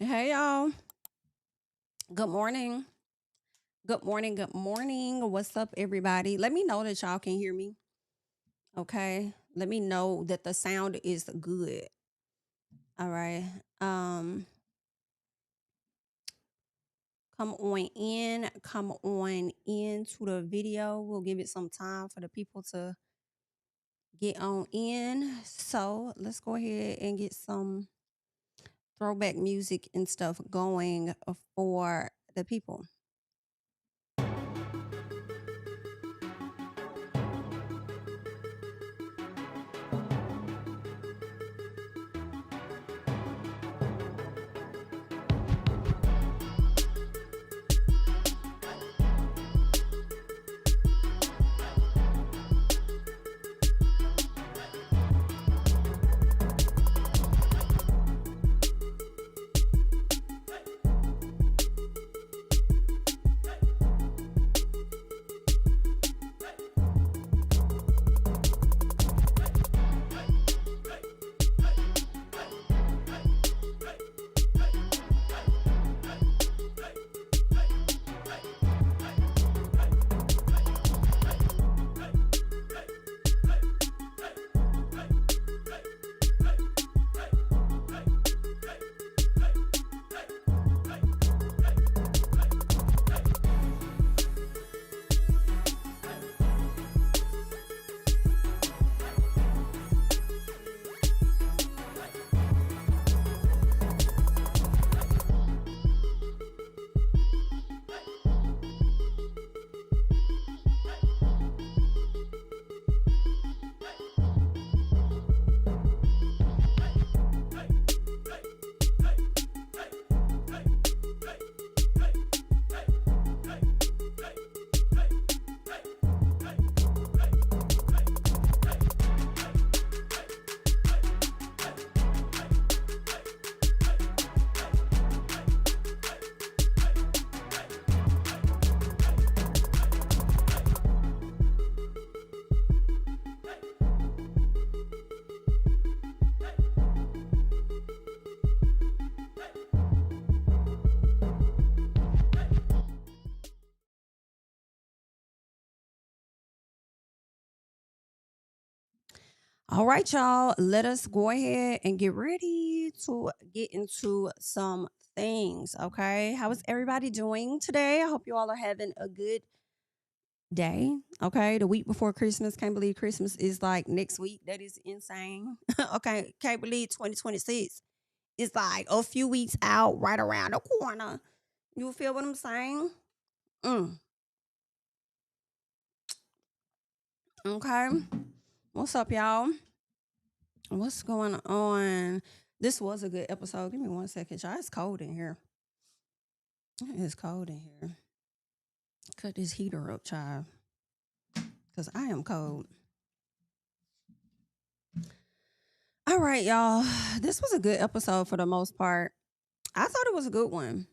Hey y'all. Good morning. Good morning. Good morning. What's up, everybody? Let me know that y'all can hear me. Okay. Let me know that the sound is good. All right. Um, come on in. Come on into the video. We'll give it some time for the people to get on in. So let's go ahead and get some throwback music and stuff going for the people. All right, y'all. Let us go ahead and get ready to get into some things. Okay. How is everybody doing today? I hope you all are having a good day. Okay. The week before Christmas. Can't believe Christmas is like next week. That is insane. Okay. Can't believe 2026 is like a few weeks out, right around the corner. You feel what I'm saying? Mm. Okay. What's up, y'all? What's going on? This was a good episode. Give me 1 second, y'all. It's cold in here. It's cold in here. Cut this heater up, child, because I am cold. All right, y'all. This was a good episode for the most part. I thought it was a good one.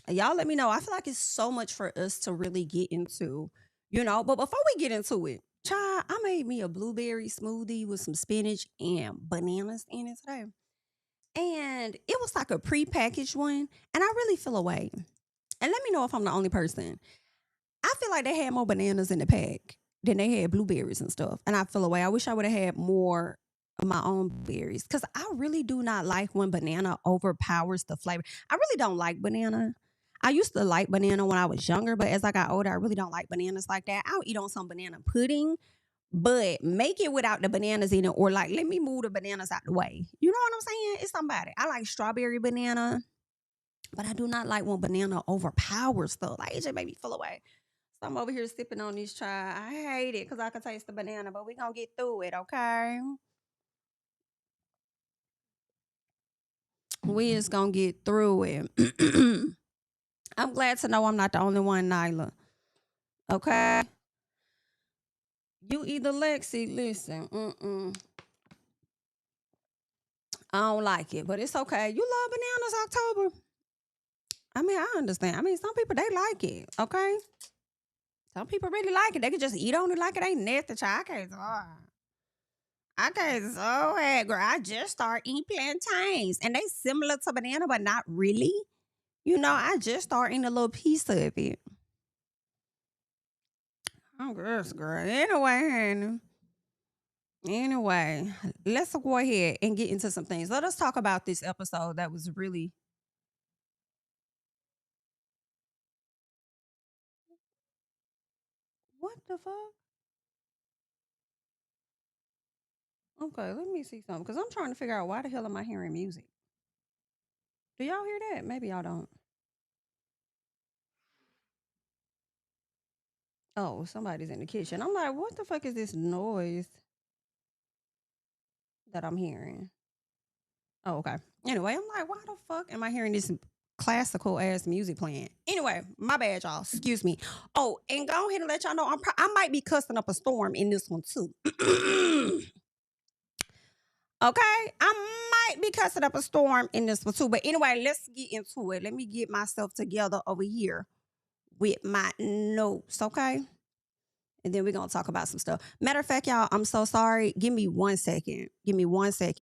Y'all let me know. I feel like it's so much for us to really get into. But before we get into it, child, I made me a blueberry smoothie with some spinach and bananas in it today. And it was like a prepackaged one. And I really feel away. And let me know if I'm the only person. I feel like they had more bananas in the pack than they had blueberries and stuff. And I feel away. I wish I would have had more of my own berries because I really do not like when banana overpowers the flavor. I really don't like banana. I used to like banana when I was younger, but as I got older, I really don't like bananas like that. I'll eat on some banana pudding, but make it without the bananas in it, or like let me move the bananas out the way. You know what I'm saying? It's somebody. I like strawberry banana, but I do not like when banana overpowers stuff. Like it just made me feel away. So I'm over here sipping on this chai. I hate it because I can taste the banana, but we gonna get through it, okay? We is gonna get through it. I'm glad to know I'm not the only one, Nyla. Okay? You either Lexi, listen. I don't like it, but it's okay. You love bananas, October. I mean, I understand. I mean, some people they like it, okay? Some people really like it. They can just eat on it like it ain't nasty. Child. I can't. I got so angry. I just started eating plantains, and they similar to banana, but not really. I just started eating a little piece of it. I'm gross, girl. Anyway, let's go ahead and get into some things. Let us talk about this episode that was really what the fuck? Okay, let me see something because I'm trying to figure out why the hell am I hearing music? Do y'all hear that? Maybe y'all don't. Oh, somebody's in the kitchen. I'm like, what the fuck is this noise that I'm hearing? Oh, okay. Anyway, I'm like, why the fuck am I hearing this classical ass music playing? Anyway, my bad, y'all. Excuse me. Oh, and go ahead and let y'all know I might be cussing up a storm in this one too. Okay, I might be cussing up a storm in this one too. But anyway, let's get into it. Let me get myself together over here with my notes, okay? And then we're gonna talk about some stuff. Matter of fact, y'all, I'm so sorry. Give me 1 second. Give me 1 second.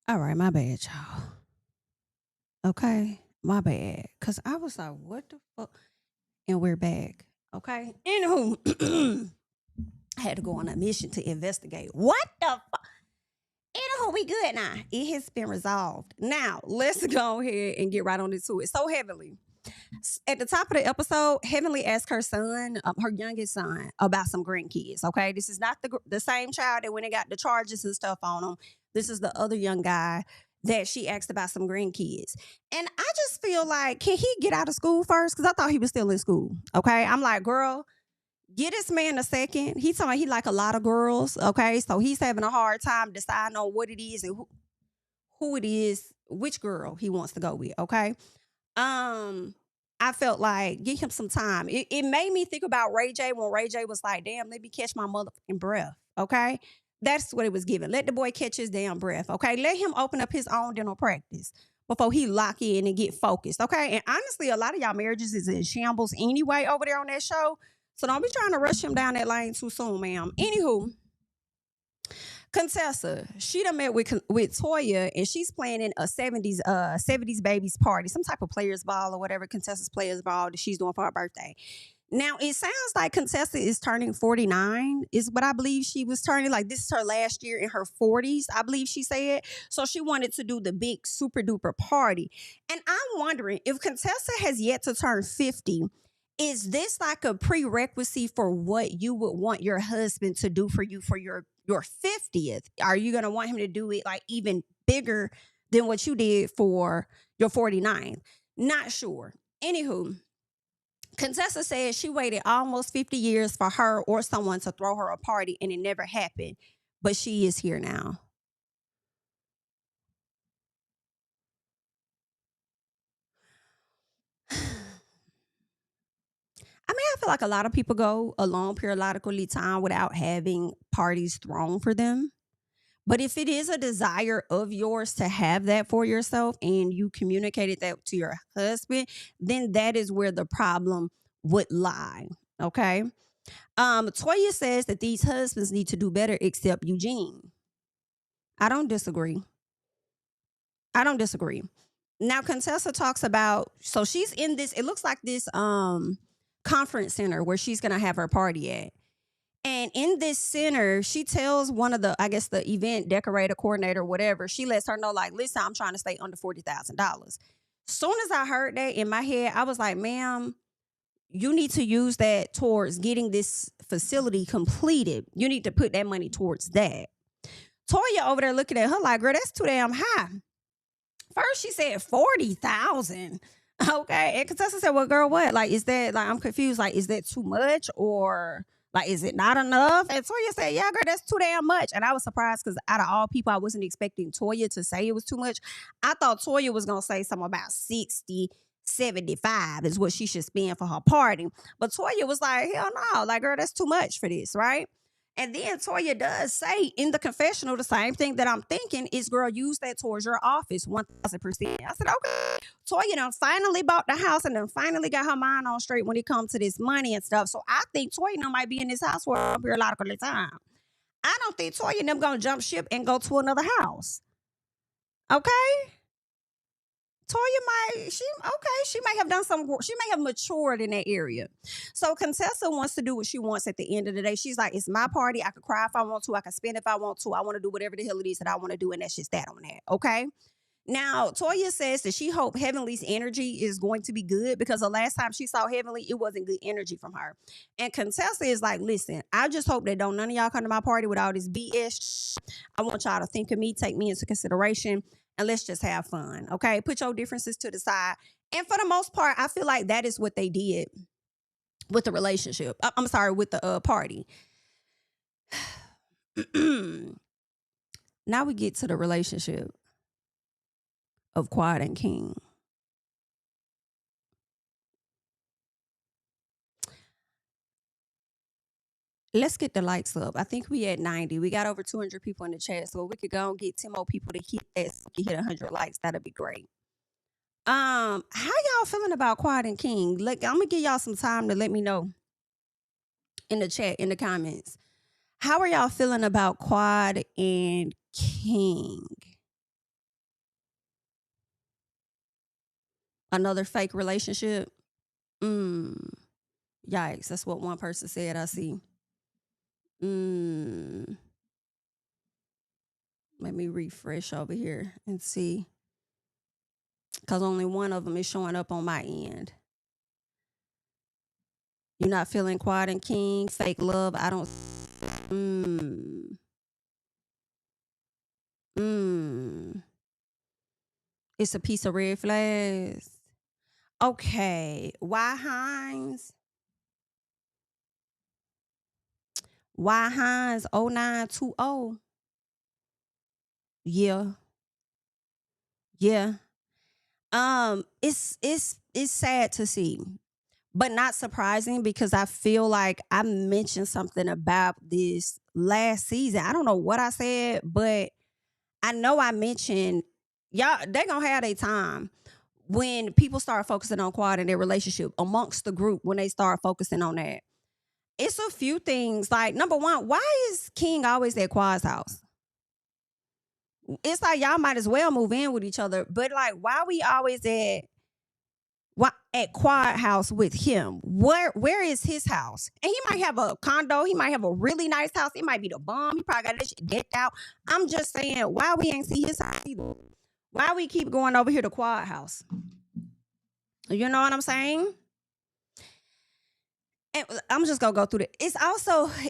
All right, my bad, y'all. Okay, my bad. Cause I was like, what the fuck? And we're back. Okay. Anywho, I had to go on a mission to investigate. What the fuck? Anywho, we good now. It has been resolved. Now, let's go ahead and get right on into it. So heavily. At the top of the episode, Heavenly asked her son, her youngest son, about some grandkids. Okay, this is not the same child that when they got the charges and stuff on him. This is the other young guy that she asked about some grandkids. And I just feel like, can he get out of school first? Because I thought he was still in school. Okay, I'm like, girl, get this man a second. He's talking about he like a lot of girls. Okay, so he's having a hard time deciding on what it is and who it is, which girl he wants to go with. Okay, um, I felt like give him some time. It made me think about Ray J when Ray J was like, damn, let me catch my motherfucking breath. Okay. That's what it was given. Let the boy catch his damn breath. Okay. Let him open up his own dental practice before he lock in and get focused. Okay. And honestly, a lot of y'all marriages is in shambles anyway over there on that show. So don't be trying to rush him down that lane too soon, ma'am. Anywho, Contessa, she done met with Toya and she's planning a 70s babies party, some type of players ball or whatever Contessa's players ball that she's doing for her birthday. Now it sounds like Contessa is turning 49, is what I believe she was turning. Like this is her last year in her 40s, I believe she said. So she wanted to do the big super duper party. And I'm wondering if Contessa has yet to turn 50, is this like a prerequisite for what you would want your husband to do for you for your 50th? Are you going to want him to do it like even bigger than what you did for your 49th? Not sure. Anywho, Contessa said she waited almost 50 years for her or someone to throw her a party and it never happened, but she is here now. I mean, I feel like a lot of people go a long periodically time without having parties thrown for them. But if it is a desire of yours to have that for yourself and you communicated that to your husband, then that is where the problem would lie. Okay. Toya says that these husbands need to do better except Eugene. I don't disagree. I don't disagree. Now Contessa talks about, so she's in this, it looks like this conference center where she's going to have her party at. And in this center, she tells one of the, I guess, the event decorator, coordinator, whatever, she lets her know, like, listen, I'm trying to stay under $40,000. Soon as I heard that in my head, I was like, ma'am, you need to use that towards getting this facility completed. You need to put that money towards that. Toya over there looking at her like, girl, that's too damn high. First, she said 40,000. Okay. And Contessa said, well, girl, what? Like, is that, like, I'm confused. Like, is that too much or like, is it not enough? And Toya said, yeah, girl, that's too damn much. And I was surprised because out of all people, I wasn't expecting Toya to say it was too much. I thought Toya was going to say something about 60, 75 is what she should spend for her party. But Toya was like, hell no. Like, girl, that's too much for this, right? And then Toya does say in the confessional the same thing that I'm thinking is, girl, use that towards your office 1,000%. I said, okay. Toya done finally bought the house and then finally got her mind on straight when it comes to this money and stuff. So I think Toya done might be in this house for a periodical time. I don't think Toya and them gonna jump ship and go to another house. Okay? Toya she may have done some work. She may have matured in that area. So Contessa wants to do what she wants at the end of the day. She's like, it's my party. I can cry if I want to. I can spend if I want to. I want to do whatever the hell it is that I want to do. And that's just that on that. Okay. Now, Toya says that she hopes Heavenly's energy is going to be good because the last time she saw Heavenly, it wasn't good energy from her. And Contessa is like, listen, I just hope that don't none of y'all come to my party with all this BS. I want y'all to think of me, take me into consideration, and let's just have fun, okay? Put your differences to the side. And for the most part, I feel like that is what they did with the relationship. I'm sorry, with the party. Now we get to the relationship of Quad and King. Let's get the likes up. I think we at 90. We got over 200 people in the chat, so if we could go and get 10 more people to hit that, so we hit 100 likes, that'd be great. How y'all feeling about Quad and King? Like, I'm gonna give y'all some time to let me know in the chat, in the comments. How are y'all feeling about Quad and King? Another fake relationship? Yikes, that's what one person said, I see. Let me refresh over here and see. Because only one of them is showing up on my end. You're not feeling Quad and King? Fake love? I don't... It's a piece of red flags. Okay. Why Hines? Why Hines 0920? Yeah. It's sad to see, but not surprising because I feel like I mentioned something about this last season. I don't know what I said, but I know I mentioned y'all, they gonna have their time when people start focusing on Quad and their relationship amongst the group. When they start focusing on that, it's a few things. Like, number one, why is King always at Quad's house? It's like y'all might as well move in with each other. But like, why we always at Quad house with him? Where is his house? And he might have a condo. He might have a really nice house. It might be the bomb. He probably got that shit decked out. I'm just saying, why we ain't see his house either? Why we keep going over here to Quad house? You know what I'm saying? And I'm just gonna go through it. It's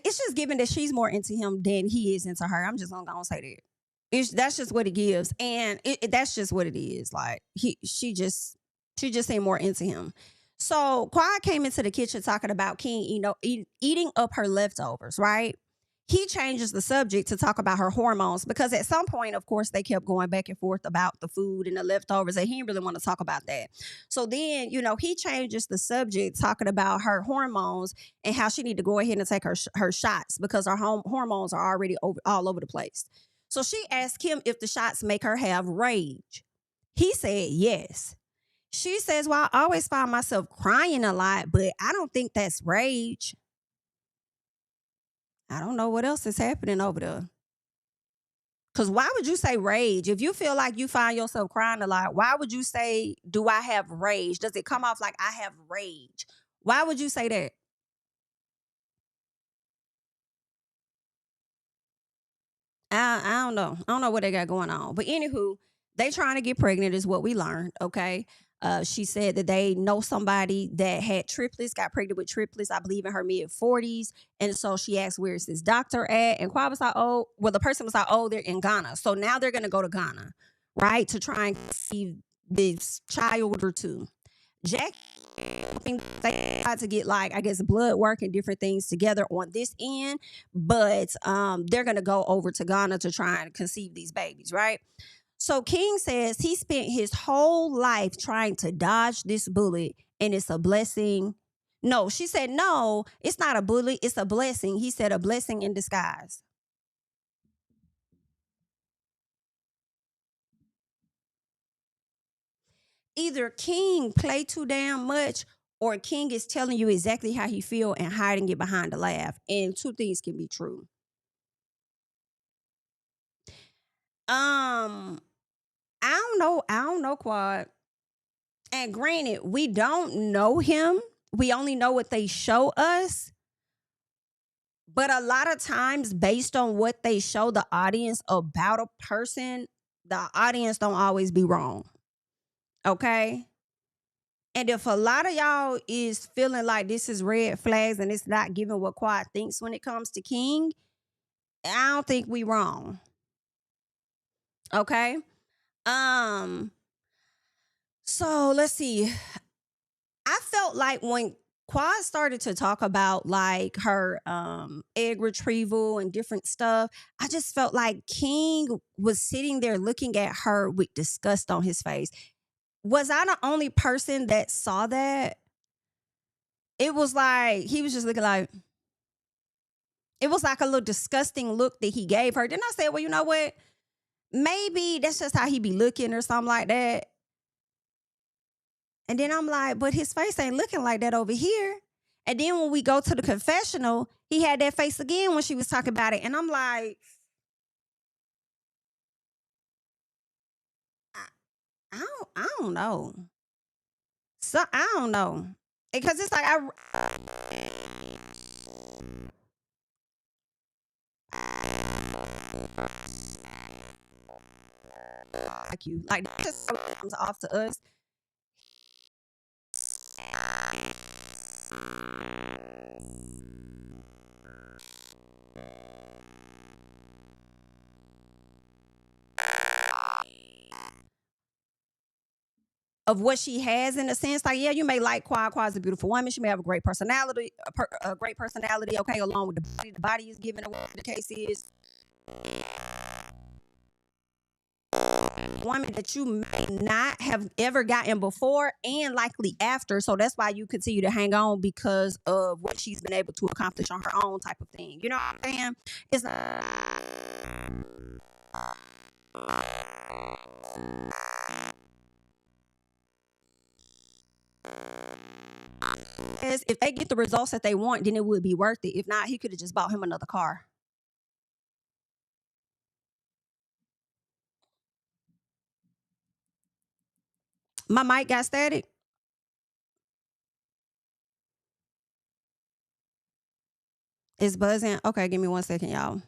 just given that she's more into him than he is into her. I'm just gonna say that. That's just what it gives, and that's just what it is. Like she just ain't more into him. So Quad came into the kitchen talking about King, eating up her leftovers. Right? He changes the subject to talk about her hormones because at some point, of course, they kept going back and forth about the food and the leftovers, and he didn't really want to talk about that. So then, he changes the subject talking about her hormones and how she need to go ahead and take her shots because her hormones are already all over the place. So she asked him if the shots make her have rage. He said yes. She says, well, I always find myself crying a lot, but I don't think that's rage. I don't know what else is happening over there. Because why would you say rage? If you feel like you find yourself crying a lot, why would you say, do I have rage? Does it come off like I have rage? Why would you say that? I don't know. I don't know what they got going on. But anywho, they trying to get pregnant is what we learned. Okay. She said that they know somebody that had triplets, got pregnant with triplets, I believe in her mid 40s. And so she asked, where's this doctor at? And Quad was like, oh, well, the person was like, oh, they're in Ghana. So now they're going to go to Ghana, right? To try and see this child or two. Jack, I think they tried to get, like, I guess blood work and different things together on this end, but they're gonna go over to Ghana to try and conceive these babies, right? So King says he spent his whole life trying to dodge this bullet, and it's a blessing. No, she said, no, it's not a bullet, it's a blessing. He said a blessing in disguise. Either King play too damn much, or King is telling you exactly how he feel and hiding it behind the laugh. And two things can be true. Um, I don't know, Quad. And granted, we don't know him. We only know what they show us. But a lot of times, based on what they show the audience about a person, the audience don't always be wrong. Okay? And if a lot of y'all is feeling like this is red flags and it's not giving what Quad thinks when it comes to King, I don't think we wrong. Okay? Um, so let's see. I felt like when Quad started to talk about like her egg retrieval and different stuff, I just felt like King was sitting there looking at her with disgust on his face. Was I the only person that saw that? It was like he was just looking like, it was like a little disgusting look that he gave her. Then I said, well, you know what? Maybe that's just how he be looking or something like that. And then I'm like, but his face ain't looking like that over here. And then when we go to the confessional, he had that face again when she was talking about it. And I'm like, I, I don't know. So I don't know. Because it's like like you. Like this just comes off to us. Of what she has in a sense, like, yeah, you may like Quad. Quad's a beautiful woman. She may have a great personality, a great personality. Okay, along with the body is given her, whatever the case is. Woman that you may not have ever gotten before and likely after. So that's why you continue to hang on because of what she's been able to accomplish on her own type of thing. You know what I'm saying? It's as if they get the results that they want, then it would be worth it. If not, he could have just bought him another car. My mic got static. It's buzzing. Okay, give me 1 second, y'all.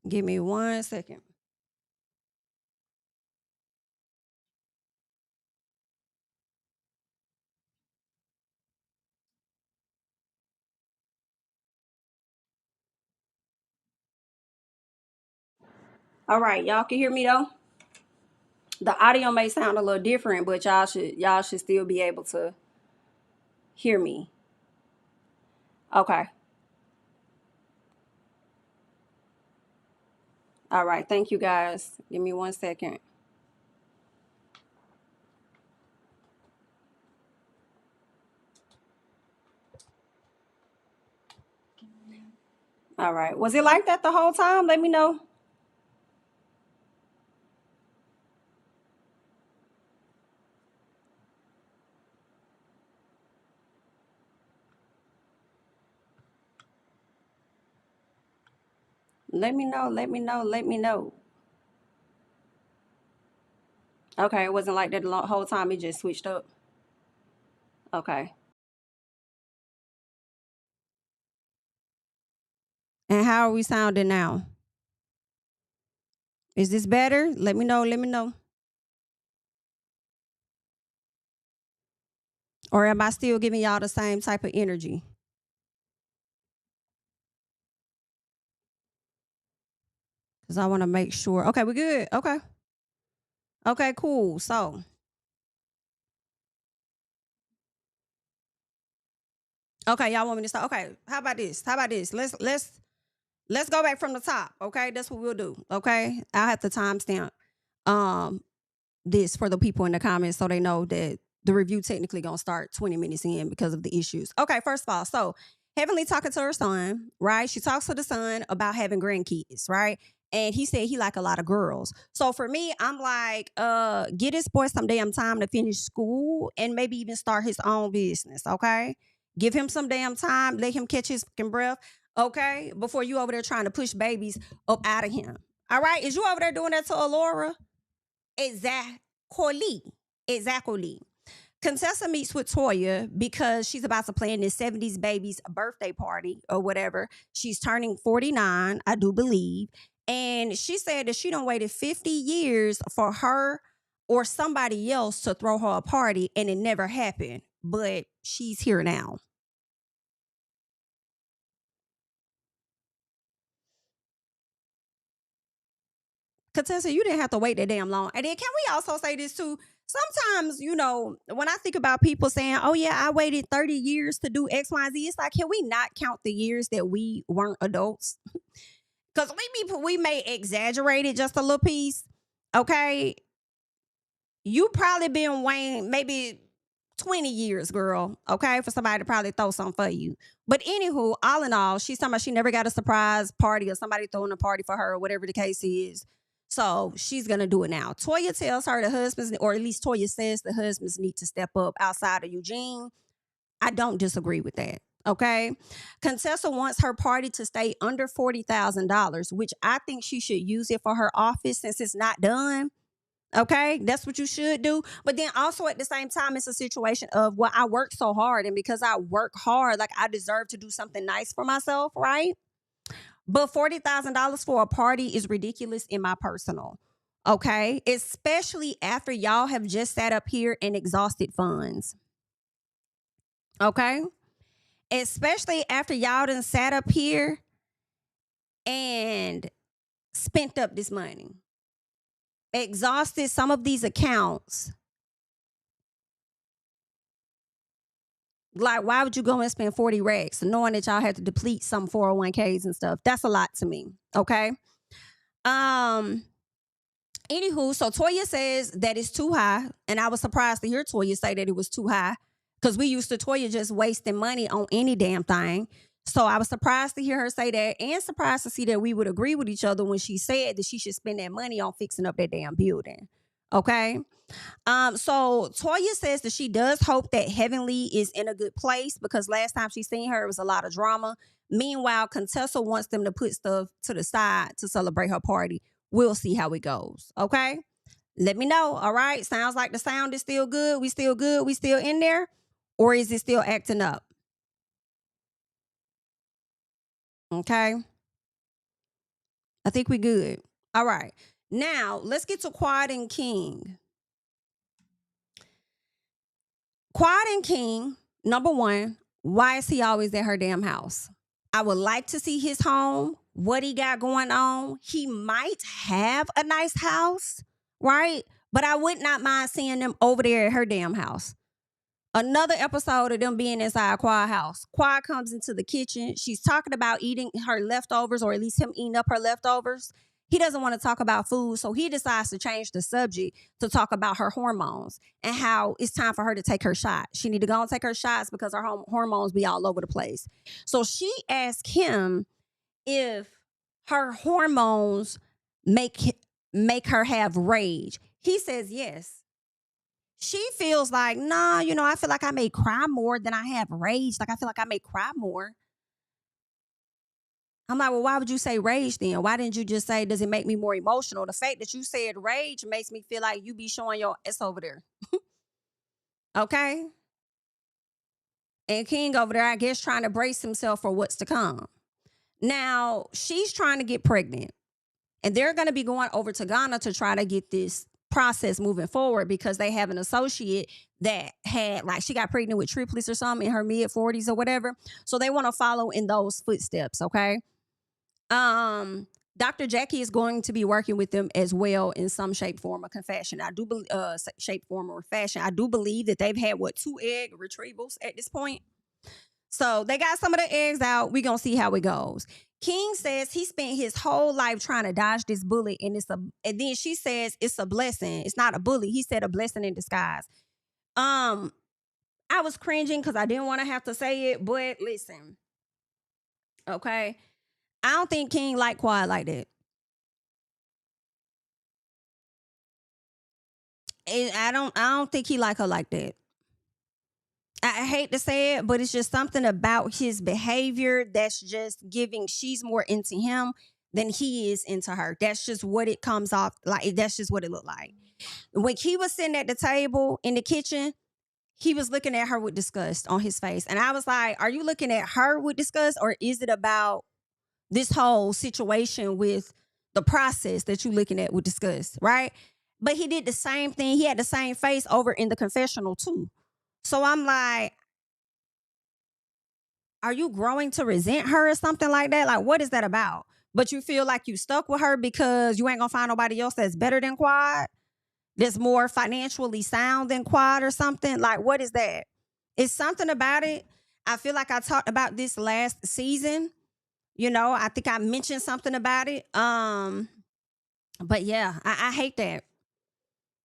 Give me 1 second. All right, y'all can hear me though. The audio may sound a little different, but y'all should still be able to hear me. Okay. All right. Thank you guys. Give me 1 second. All right. Was it like that the whole time? Let me know. Let me know. Let me know. Let me know. Okay, it wasn't like that the whole time. It just switched up. Okay. And how are we sounding now? Is this better? Let me know. Let me know. Or am I still giving y'all the same type of energy? Because I want to make sure. Okay, we're good. Okay. Okay, cool. So, okay, y'all want me to start? Okay, how about this? How about this? Let's go back from the top. Okay, that's what we'll do. Okay, I'll have to timestamp um this for the people in the comments so they know that the review technically gonna start 20 minutes in because of the issues. Okay, first of all, so Heavenly talking to her son, right? She talks to the son about having grandkids, right? And he said he like a lot of girls. So for me, I'm like, get this boy some damn time to finish school and maybe even start his own business, okay? Give him some damn time, let him catch his fucking breath, okay? Before you over there trying to push babies up out of him. All right? Is you over there doing that to Alora? Exactly. Exactly. Contessa meets with Toya because she's about to plan this 70s baby's birthday party or whatever. She's turning 49, I do believe. And she said that she done waited 50 years for her or somebody else to throw her a party and it never happened. But she's here now. Contessa, you didn't have to wait that damn long. And then can we also say this too? Sometimes, when I think about people saying, oh yeah, I waited 30 years to do X, Y, Z, it's like, can we not count the years that we weren't adults? Because we may exaggerate it just a little piece. Okay. You probably been waiting maybe 20 years, girl, okay, for somebody to probably throw something for you. But anywho, all in all, she's talking about she never got a surprise party or somebody throwing a party for her or whatever the case is. So she's going to do it now. Toya tells her the husbands, or at least Toya says the husbands need to step up outside of Eugene. I don't disagree with that. Okay. Contessa wants her party to stay under $40,000, which I think she should use it for her office since it's not done. Okay, that's what you should do. But then also at the same time, it's a situation of, well, I work so hard, and because I work hard, like I deserve to do something nice for myself, right? But $40,000 for a party is ridiculous in my personal. Okay, especially after y'all have just sat up here and exhausted funds. Okay, especially after y'all done sat up here and spent up this money, exhausted some of these accounts. Like, why would you go and spend 40 racks knowing that y'all had to deplete some 401ks and stuff? That's a lot to me. Okay. Um, Anywho, so Toya says that it's too high. And I was surprised to hear Toya say that it was too high. Because we used to Toya just wasting money on any damn thing. So I was surprised to hear her say that, and surprised to see that we would agree with each other when she said that she should spend that money on fixing up that damn building. Okay. So Toya says that she does hope that Heavenly is in a good place because last time she seen her, it was a lot of drama. Meanwhile, Contessa wants them to put stuff to the side to celebrate her party. We'll see how it goes. Okay. Let me know. All right. Sounds like the sound is still good. We still good. We still in there. Or is it still acting up? Okay. I think we good. All right. Now let's get to Quad and King. Quad and King, number one, why is he always at her damn house? I would like to see his home, what he got going on. He might have a nice house, right? But I would not mind seeing them over there at her damn house. Another episode of them being inside Quad house. Quad comes into the kitchen. She's talking about eating her leftovers, or at least him eating up her leftovers. He doesn't want to talk about food, so he decides to change the subject to talk about her hormones and how it's time for her to take her shot. She need to go and take her shots because her hormones be all over the place. So she asked him if her hormones make her have rage. He says yes. She feels like, nah, I feel like I may cry more than I have rage. Like, I feel like I may cry more. I'm like, well, why would you say rage then? Why didn't you just say, does it make me more emotional? The fact that you said rage makes me feel like you be showing your ass over there. Okay? And King over there, I guess, trying to brace himself for what's to come. Now, she's trying to get pregnant. And they're going to be going over to Ghana to try to get this process moving forward because they have an associate that had, like, she got pregnant with triplets or something in her mid 40s or whatever. So they want to follow in those footsteps, okay? Dr. Jackie is going to be working with them as well in some shape, form, or confession. I do believe, shape, form, or fashion. I do believe that they've had 2 egg retrievals at this point. So they got some of the eggs out. We're going to see how it goes. King says he spent his whole life trying to dodge this bullet, and then she says it's a blessing. It's not a bully. He said a blessing in disguise. I was cringing because I didn't want to have to say it, but listen, okay, I don't think King like quiet like that. I don't think he like her like that. I hate to say it, but it's just something about his behavior that's just giving she's more into him than he is into her. That's just what it comes off like. That's just what it looked like. When he was sitting at the table in the kitchen, he was looking at her with disgust on his face. And I was like, are you looking at her with disgust, or is it about this whole situation with the process that you're looking at with disgust, right? But he did the same thing. He had the same face over in the confessional too. So I'm like, are you growing to resent her or something like that? Like, what is that about? But you feel like you stuck with her because you ain't gonna find nobody else that's better than Quad, that's more financially sound than Quad or something? Like, what is that? It's something about it. I feel like I talked about this last season. You know, I think I mentioned something about it. But yeah, I hate that.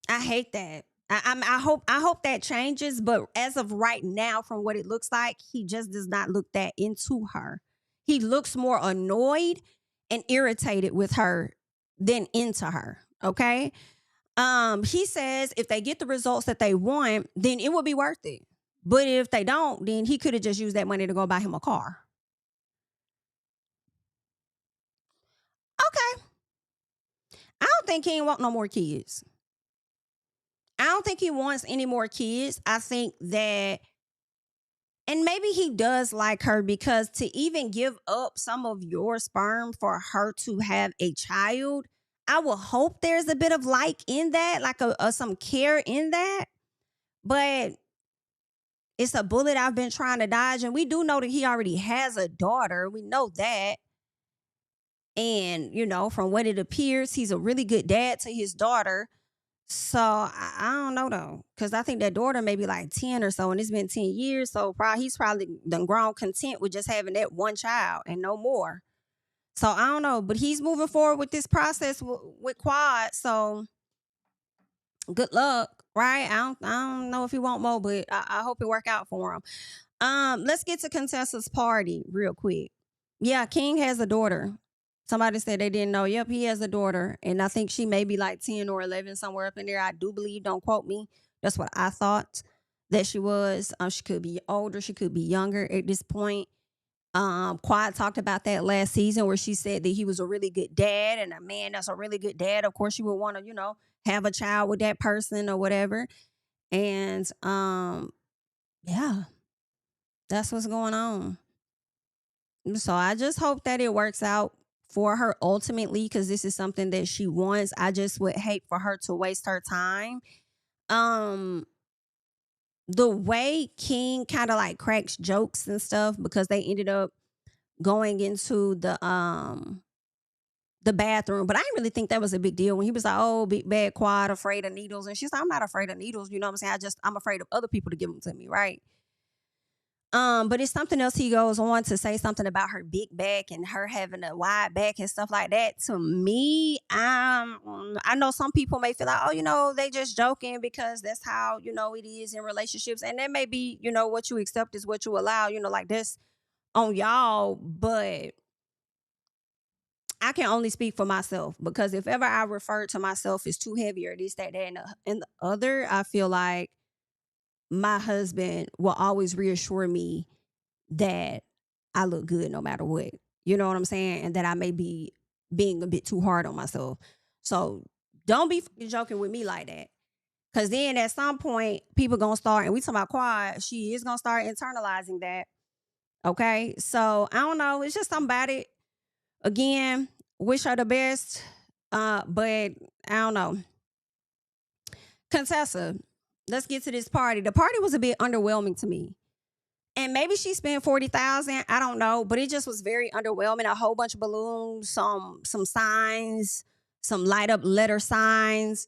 I hate that. I hope that changes, but as of right now, from what it looks like, he just does not look that into her. He looks more annoyed and irritated with her than into her. Okay. He says if they get the results that they want, then it will be worth it. But if they don't, then he could have just used that money to go buy him a car. Okay. I don't think he want no more kids. I don't think he wants any more kids. I think that, and maybe he does like her, because to even give up some of your sperm for her to have a child, I will hope there's a bit of like in that, like some care in that. But it's a bullet I've been trying to dodge. And we do know that he already has a daughter. We know that. And, you know, from what it appears, he's a really good dad to his daughter. So I don't know though, because I think that daughter may be like 10 or so, and it's been 10 years. So he's probably done grown content with just having that one child and no more. So I don't know, but he's moving forward with this process with Quad. So good luck, right? I don't know if he want more, but I hope it work out for him. Let's get to Contessa's party real quick. Yeah, King has a daughter. Somebody said they didn't know. Yep, he has a daughter. And I think she may be like 10 or 11, somewhere up in there. I do believe, don't quote me. That's what I thought that she was. She could be older. She could be younger at this point. Quad talked about that last season where she said that he was a really good dad, and a man that's a really good dad, of course, you would want to, you know, have a child with that person or whatever. And yeah, that's what's going on. So I just hope that it works out for her ultimately, because this is something that she wants. I just would hate for her to waste her time. Um, the way King kind of like cracks jokes and stuff, because they ended up going into the bathroom, but I didn't really think that was a big deal when he was like, "Oh, big bad Quad, afraid of needles," and she's like, "I'm not afraid of needles." You know what I'm saying? I'm afraid of other people to give them to me, right? But it's something else. He goes on to say something about her big back and her having a wide back and stuff like that. To me, I know some people may feel like, oh, you know, they just joking because that's how, you know, it is in relationships. And that may be, you know, what you accept is what you allow, you know, like this on y'all. But I can only speak for myself, because if ever I refer to myself as too heavy or this, that, and the other, I feel like my husband will always reassure me that I look good no matter what. You know what I'm saying? And that I may be being a bit too hard on myself. So don't be fucking joking with me like that. Cause then at some point, people gonna start, and we talking about quiet, she is gonna start internalizing that. Okay. So I don't know. It's just something about it. Again, wish her the best. But I don't know. Contessa, let's get to this party. The party was a bit underwhelming to me. And maybe she spent 40,000. I don't know, but it just was very underwhelming. A whole bunch of balloons, some signs, some light up letter signs.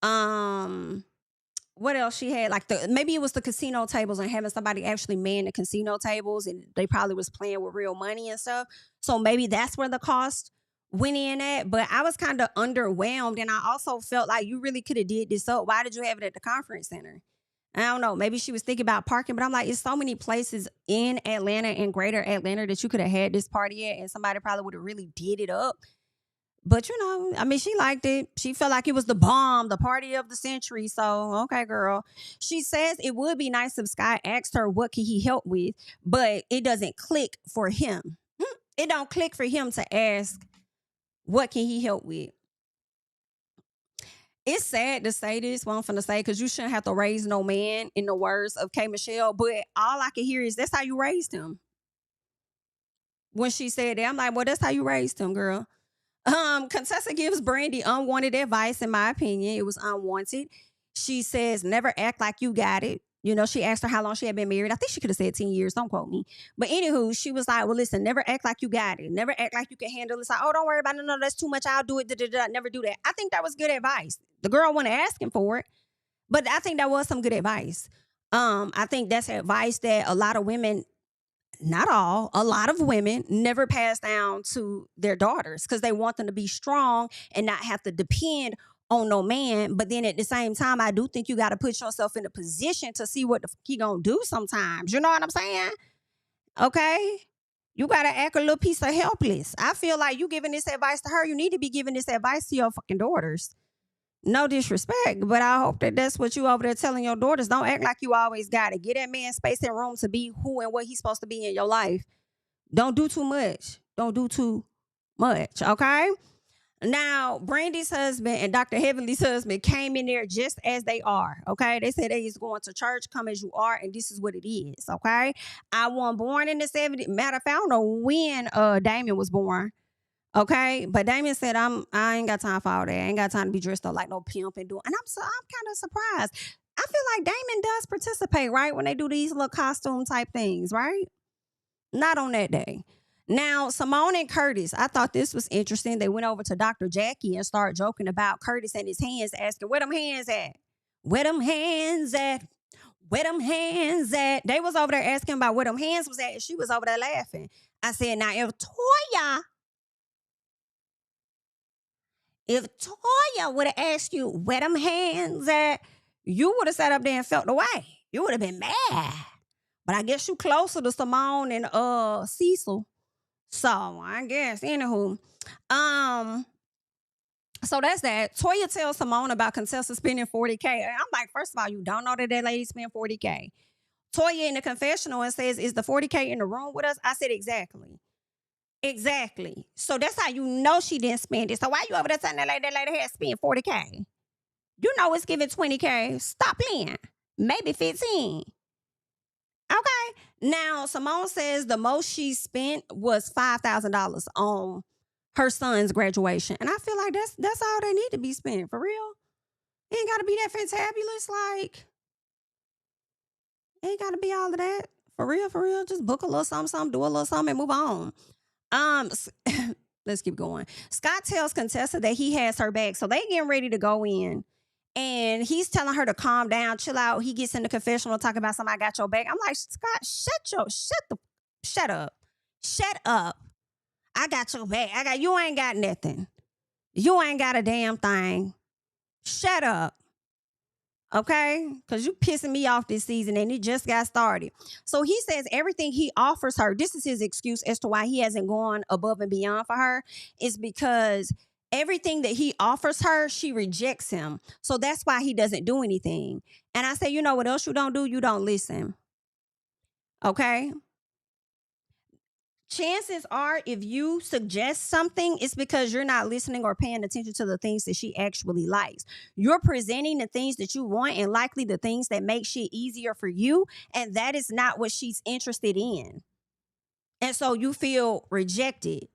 What else she had? Like maybe it was the casino tables and having somebody actually man the casino tables, and they probably was playing with real money and stuff. So maybe that's where the cost went in at. But I was kind of underwhelmed, and I also felt like you really could have did this up. Why did you have it at the conference center? I don't know. Maybe she was thinking about parking, but I'm like, it's so many places in Atlanta and greater Atlanta that you could have had this party at, and somebody probably would have really did it up. But you know, I mean, she liked it. She felt like it was the bomb, the party of the century. So, okay, girl. She says it would be nice if Sky asked her what could he help with, but it doesn't click for him. It don't click for him to ask what can he help with. It's sad to say this, what I'm finna say, because you shouldn't have to raise no man, in the words of K. Michelle, but all I can hear is that's how you raised him. When she said that, I'm like, well, that's how you raised him, girl. Contessa gives Brandi unwanted advice, in my opinion. It was unwanted. She says, never act like you got it. You know, she asked her how long she had been married. I think she could have said 10 years. Don't quote me. But anywho, she was like, well, listen, never act like you got it. Never act like you can handle it. It's like, oh, don't worry about it. No, that's too much. I'll do it. Never do that. I think that was good advice. The girl wasn't asking for it, but I think that was some good advice. I think that's advice that a lot of women, not all, a lot of women never pass down to their daughters because they want them to be strong and not have to depend on no man. But then at the same time, I do think you got to put yourself in a position to see what the fuck he gonna do sometimes. You know what I'm saying? Okay? You got to act a little piece of helpless. I feel like you giving this advice to her. You need to be giving this advice to your fucking daughters. No disrespect, but I hope that that's what you over there telling your daughters. Don't act like you always got it. Get that man space and room to be who and what he's supposed to be in your life. Don't do too much. Don't do too much, okay? Now, Brandy's husband and Dr. Heavenly's husband came in there just as they are, okay? They said they is going to church, come as you are, and this is what it is, okay? I wasn't born in the 70s. Matter of fact, I don't know when Damien was born. Okay, but Damien said, I ain't got time for all that. I ain't got time to be dressed up like no pimp and do. And I'm kind of surprised. I feel like Damien does participate, right? When they do these little costume type things, right? Not on that day. Now, Simone and Curtis, I thought this was interesting. They went over to Dr. Jackie and started joking about Curtis and his hands, asking, where them hands at? Where them hands at? Where them hands at? They was over there asking about where them hands was at, and she was over there laughing. I said, now, if Toya would have asked you where them hands at, you would have sat up there and felt the way. You would have been mad. But I guess you closer to Simone and Cecil. So I guess, anywho. So that's that. Toya tells Simone about Contessa spending 40K. And I'm like, first of all, you don't know that lady spent 40K. Toya in the confessional and says, is the 40K in the room with us? I said, exactly. Exactly. So that's how you know she didn't spend it. So why you over there telling that lady had spent 40K? You know it's giving 20K. Stop playing. Maybe 15. Okay. Now, Simone says the most she spent was $5,000 on her son's graduation. And I feel like that's all they need to be spent. For real. It ain't got to be that fantabulous. Like, ain't got to be all of that. For real. Just book a little something, do a little something, and move on. Let's keep going. Scott tells Contessa that he has her back. So they getting ready to go in. And he's telling her to calm down, chill out. He gets in the confessional talking about somebody got your back. I'm like, Scott, shut up. Shut up. I got your back. You ain't got nothing. You ain't got a damn thing. Shut up. Okay? Because you pissing me off this season and it just got started. So he says everything he offers her, this is his excuse as to why he hasn't gone above and beyond for her, is because everything that he offers her, she rejects him. So that's why he doesn't do anything. And I say, you know what else you don't do? You don't listen. Okay? chances are if you suggest something, it's because you're not listening or paying attention to the things that she actually likes. You're presenting the things that you want and likely the things that make shit easier for you, and that is not what she's interested in. And so you feel rejected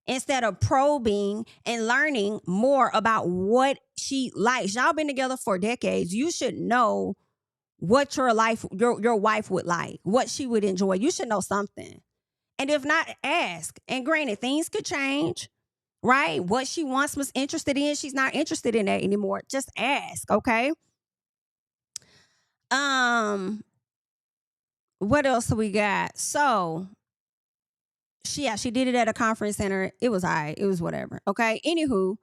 instead of probing and learning more about what she likes. Y'all been together for decades. You should know what your wife would like, what she would enjoy. You should know something. And if not, ask. And granted, things could change, right? What she once was interested in, she's not interested in that anymore. Just ask, okay? What else we got? So she did it at a conference center. It was all right. It was whatever. Okay. Anywho,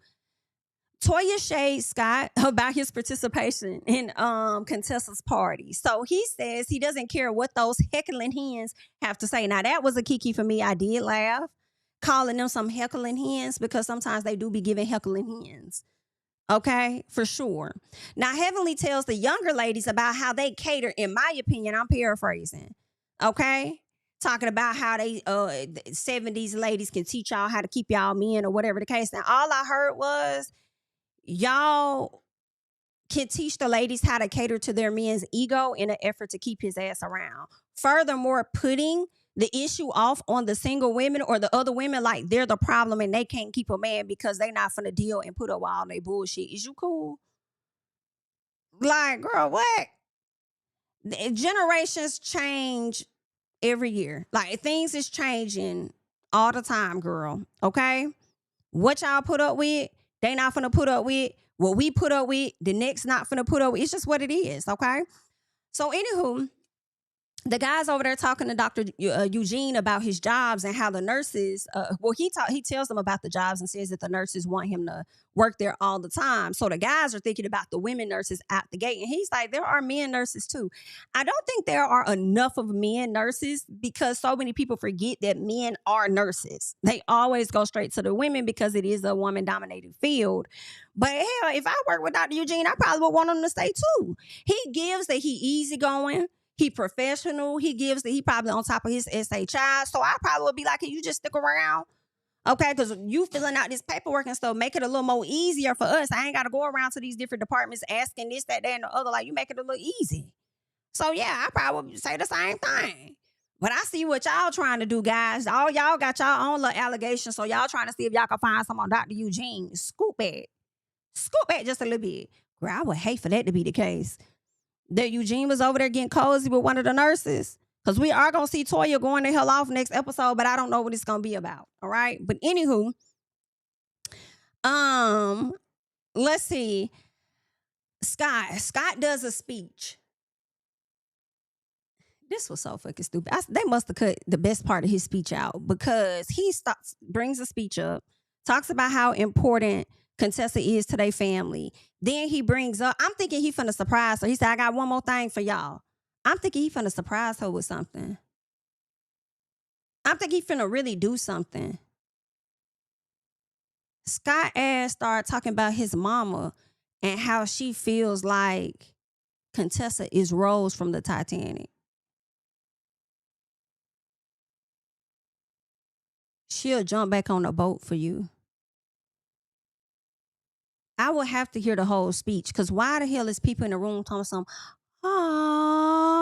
Toya shade Scott about his participation in Contessa's party. So he says he doesn't care what those heckling hens have to say. Now that was a kiki for me. I did laugh, calling them some heckling hens, because sometimes they do be giving heckling hens. Okay, for sure. Now Heavenly tells the younger ladies about how they cater. In my opinion, I'm paraphrasing. Okay, talking about how they 70s ladies can teach y'all how to keep y'all men or whatever the case. Now all I heard was, y'all can teach the ladies how to cater to their men's ego in an effort to keep his ass around. Furthermore, putting the issue off on the single women or the other women like they're the problem and they can't keep a man because they not finna deal and put up all their bullshit. Is you cool? Like, girl, what? Generations change every year. Like, things is changing all the time, girl. Okay? What y'all put up with, they not finna put up with. What we put up with, the next not finna put up with. It's just what it is, okay? So, anywho, the guys over there talking to Dr. Eugene about his jobs and how the nurses, he tells them about the jobs and says that the nurses want him to work there all the time. So the guys are thinking about the women nurses at the gate. And he's like, there are men nurses too. I don't think there are enough of men nurses because so many people forget that men are nurses. They always go straight to the women because it is a woman-dominated field. But hell, if I work with Dr. Eugene, I probably would want him to stay too. He gives that he easygoing. He professional. He gives that he probably on top of his SHI. So I probably would be like, can you just stick around? Okay, because you filling out this paperwork and stuff, make it a little more easier for us. I ain't got to go around to these different departments asking this, that, and the other. Like, you make it a little easy. So yeah, I probably would say the same thing. But I see what y'all trying to do, guys. All y'all got y'all own little allegations. So y'all trying to see if y'all can find some on Dr. Eugene. Scoop back just a little bit. Girl, I would hate for that to be the case. That Eugene was over there getting cozy with one of the nurses. Because we are going to see Toya going the hell off next episode, but I don't know what it's going to be about. All right. But anywho, let's see. Scott does a speech. This was so fucking stupid. They must have cut the best part of his speech out because he brings a speech up, talks about how important Contessa is to their family. Then he brings up, I'm thinking he finna surprise her. He said, I got one more thing for y'all. I'm thinking he finna surprise her with something. I'm thinking he finna really do something. Scott ass started talking about his mama and how she feels like Contessa is Rose from the Titanic. She'll jump back on the boat for you. I will have to hear the whole speech because why the hell is people in the room talking something? Oh,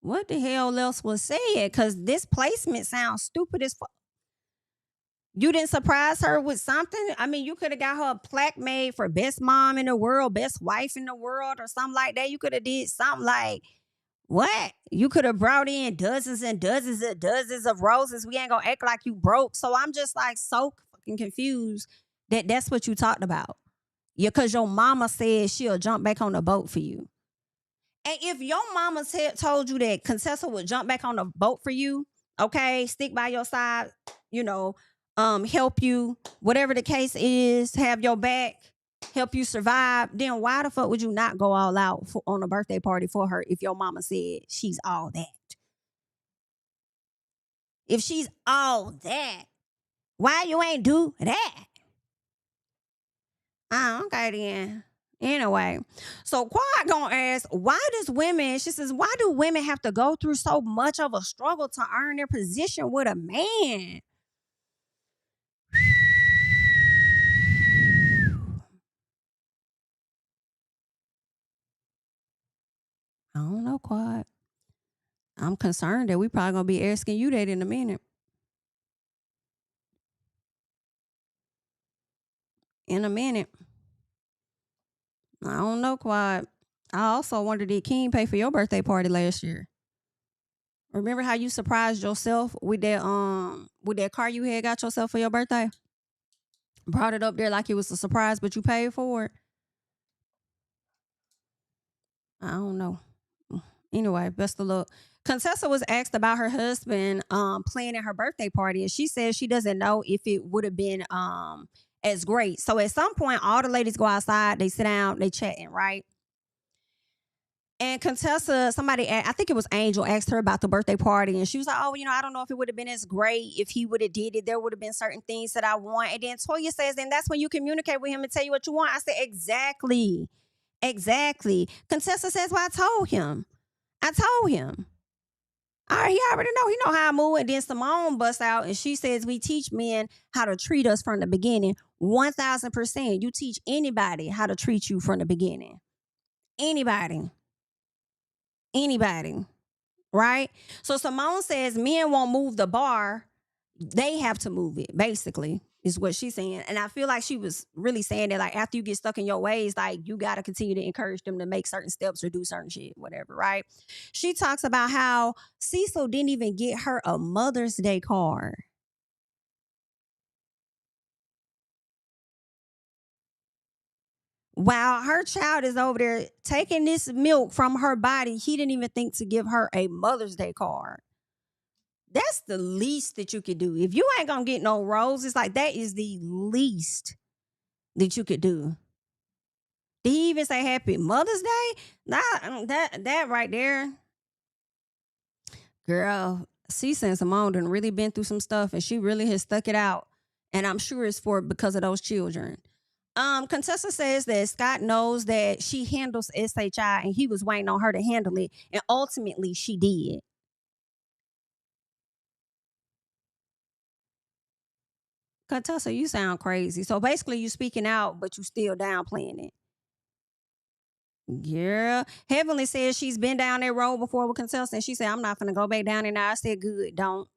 what the hell else was said? Because this placement sounds stupid as fuck. You didn't surprise her with something? I mean, you could have got her a plaque made for best mom in the world, best wife in the world, or something like that. You could have did something like, what? You could have brought in dozens and dozens and dozens of roses. We ain't gonna act like you broke. So I'm just like so fucking confused that that's what you talked about. Yeah, because your mama said she'll jump back on the boat for you. And if your mama told you that Contessa would jump back on the boat for you, okay, stick by your side, help you, whatever the case is, have your back, help you survive, then why the fuck would you not go all out on a birthday party for her if your mama said she's all that? If she's all that, why you ain't do that? Oh, okay then. Anyway, so Quad gonna ask, why does women, she says, why do women have to go through so much of a struggle to earn their position with a man? I don't know, Quad. I'm concerned that we probably gonna be asking you that in a minute. In a minute. I don't know, Quad. I also wonder, did King pay for your birthday party last year? Remember how you surprised yourself with that car you had got yourself for your birthday? Brought it up there like it was a surprise, but you paid for it. I don't know. Anyway, best of luck. Contessa was asked about her husband planning her birthday party, and she said she doesn't know if it would have been as great. So at some point, all the ladies go outside, they sit down, they chatting, right? And Contessa, somebody, I think it was Angel, asked her about the birthday party, and she was like, "Oh, I don't know if it would have been as great if he would have did it. There would have been certain things that I want." And then Toya says, "Then that's when you communicate with him and tell you what you want." I said, "Exactly, exactly." Contessa says, "Well, I told him. I told him. All right, he already know. He know how I move." And then Simone busts out and she says, "We teach men how to treat us from the beginning. 1000%. You teach anybody how to treat you from the beginning. Anybody. Anybody." Right? So Simone says men won't move the bar. They have to move it, basically, is what she's saying. And I feel like she was really saying that, like, after you get stuck in your ways, like, you got to continue to encourage them to make certain steps or do certain shit, whatever, right? She talks about how Cecil didn't even get her a Mother's Day card. While her child is over there taking this milk from her body, he didn't even think to give her a Mother's Day card. That's the least that you could do. If you ain't gonna get no roses, like, that is the least that you could do. Did he even say Happy Mother's Day? Nah, that right there, girl. Cece and Simone done really been through some stuff, and she really has stuck it out. And I'm sure it's because of those children. Contessa says that Scott knows that she handles SHI, and he was waiting on her to handle it, and ultimately she did. Contessa, you sound crazy. So basically, you speaking out, but you still downplaying it. Yeah. Heavenly says she's been down that road before with Contessa, and she said, "I'm not going to go back down there now." I said, "Good, don't."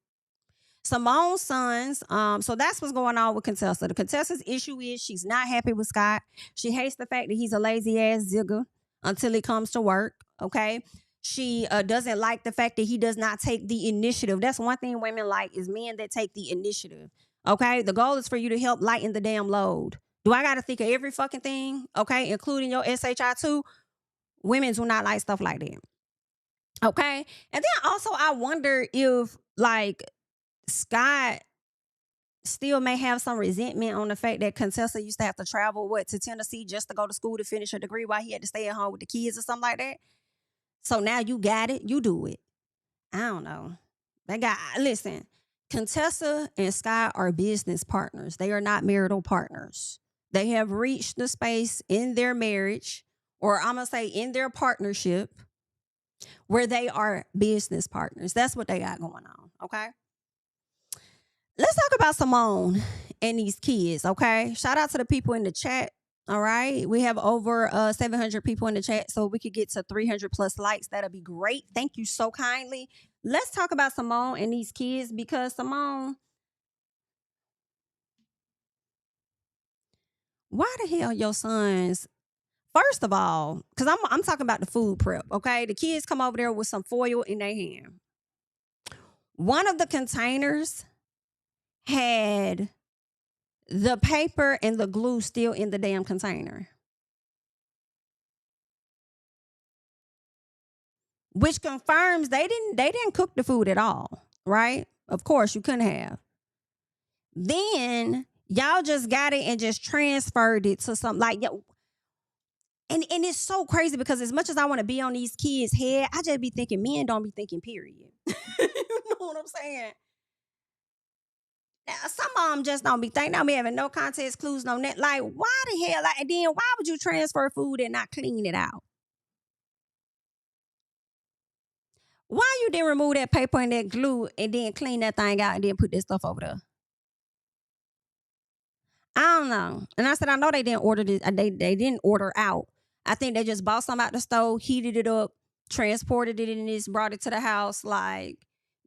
Simone's sons, so that's what's going on with Contessa. The Contessa's issue is she's not happy with Scott. She hates the fact that he's a lazy ass zigger until he comes to work. Okay. She doesn't like the fact that he does not take the initiative. That's one thing women like, is men that take the initiative. Okay. The goal is for you to help lighten the damn load. Do I got to think of every fucking thing? Okay. Including your SHI too? Women do not like stuff like that. Okay. And then also, I wonder if, like, Scott still may have some resentment on the fact that Contessa used to have to travel to Tennessee just to go to school to finish her degree while he had to stay at home with the kids or something like that. So now you got it, you do it. I don't know. Listen, Contessa and Scott are business partners. They are not marital partners. They have reached the space in their marriage, or I'm going to say in their partnership, where they are business partners. That's what they got going on. Okay. Let's talk about Simone and these kids, okay? Shout out to the people in the chat, all right? We have over 700 people in the chat, so we could get to 300 plus likes. That'll be great. Thank you so kindly. Let's talk about Simone and these kids, because Simone, why the hell your sons? First of all, because I'm talking about the food prep, okay? The kids come over there with some foil in their hand. One of the containers had the paper and the glue still in the damn container, which confirms they didn't cook the food at all, right? Of course, you couldn't have. Then y'all just got it and just transferred it to something like, and it's so crazy, because as much as I want to be on these kids' head, I just be thinking men don't be thinking, period. You know what I'm saying? Now, some of them just don't be thinking. Don't be having no context clues, no net. Like, why the hell? Like, and then why would you transfer food and not clean it out? Why you didn't remove that paper and that glue and then clean that thing out and then put that stuff over there? I don't know. And I said, I know they didn't order this. They didn't order out. I think they just bought some out the stove, heated it up, transported it in this, brought it to the house. Like,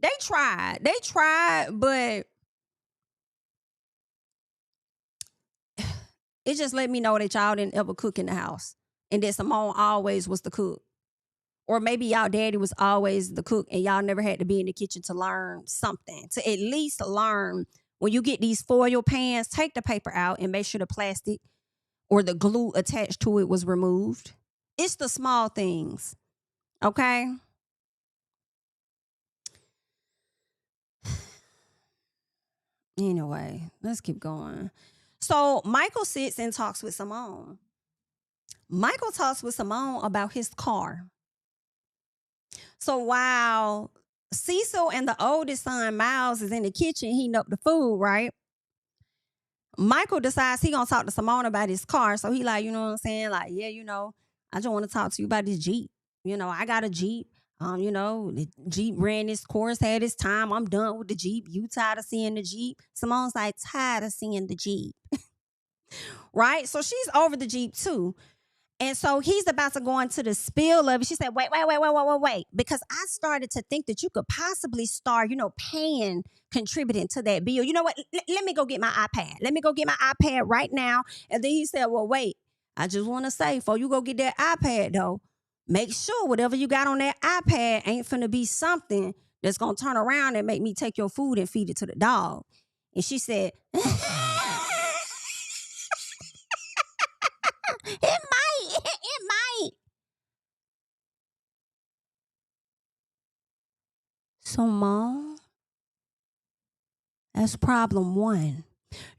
they tried. They tried, but it just let me know that y'all didn't ever cook in the house. And that Simone always was the cook. Or maybe y'all daddy was always the cook and y'all never had to be in the kitchen to learn something. To at least learn when you get these foil pans, take the paper out and make sure the plastic or the glue attached to it was removed. It's the small things. Okay? Anyway, let's keep going. So Michael sits and talks with Simone. Michael talks with Simone about his car. So while Cecil and the oldest son, Miles, is in the kitchen heating up the food, right? Michael decides he gonna talk to Simone about his car. So he like, you know what I'm saying? Like, yeah, I just want to talk to you about this Jeep. I got a Jeep. The Jeep ran its course, had its time. I'm done with the Jeep. You tired of seeing the Jeep? Simone's like, tired of seeing the Jeep. Right? So she's over the Jeep too. And so he's about to go into the spiel of it. She said, wait. Because I started to think that you could possibly start, contributing to that bill. You know what? Let me go get my iPad. Let me go get my iPad right now. And then he said, well, wait, I just want to say, before you go get that iPad, though, make sure whatever you got on that iPad ain't finna be something that's going to turn around and make me take your food and feed it to the dog. And she said, it might. So, Mom, that's problem one.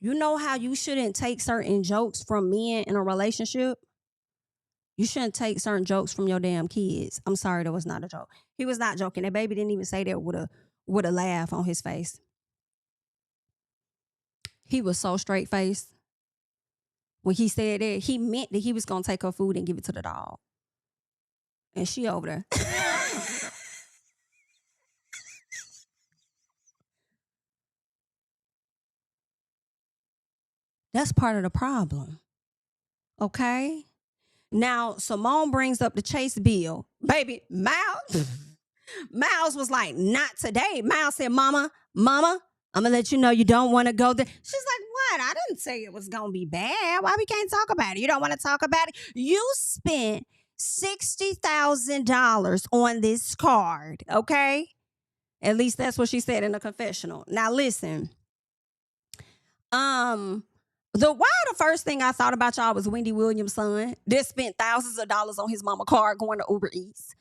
You know how you shouldn't take certain jokes from men in a relationship? You shouldn't take certain jokes from your damn kids. I'm sorry, that was not a joke. He was not joking. That baby didn't even say that with a laugh on his face. He was so straight faced. When he said that, he meant that he was going to take her food and give it to the dog. And she over there. That's part of the problem. Okay? Now, Simone brings up the Chase bill. Baby, Miles was like, not today. Miles said, Mama, I'm going to let you know you don't want to go there. She's like, what? I didn't say it was going to be bad. Why we can't talk about it? You don't want to talk about it? You spent $60,000 on this card, okay? At least that's what she said in the confessional. Now, listen. The first thing I thought about y'all was Wendy Williams' son that spent thousands of dollars on his mama card going to Uber Eats.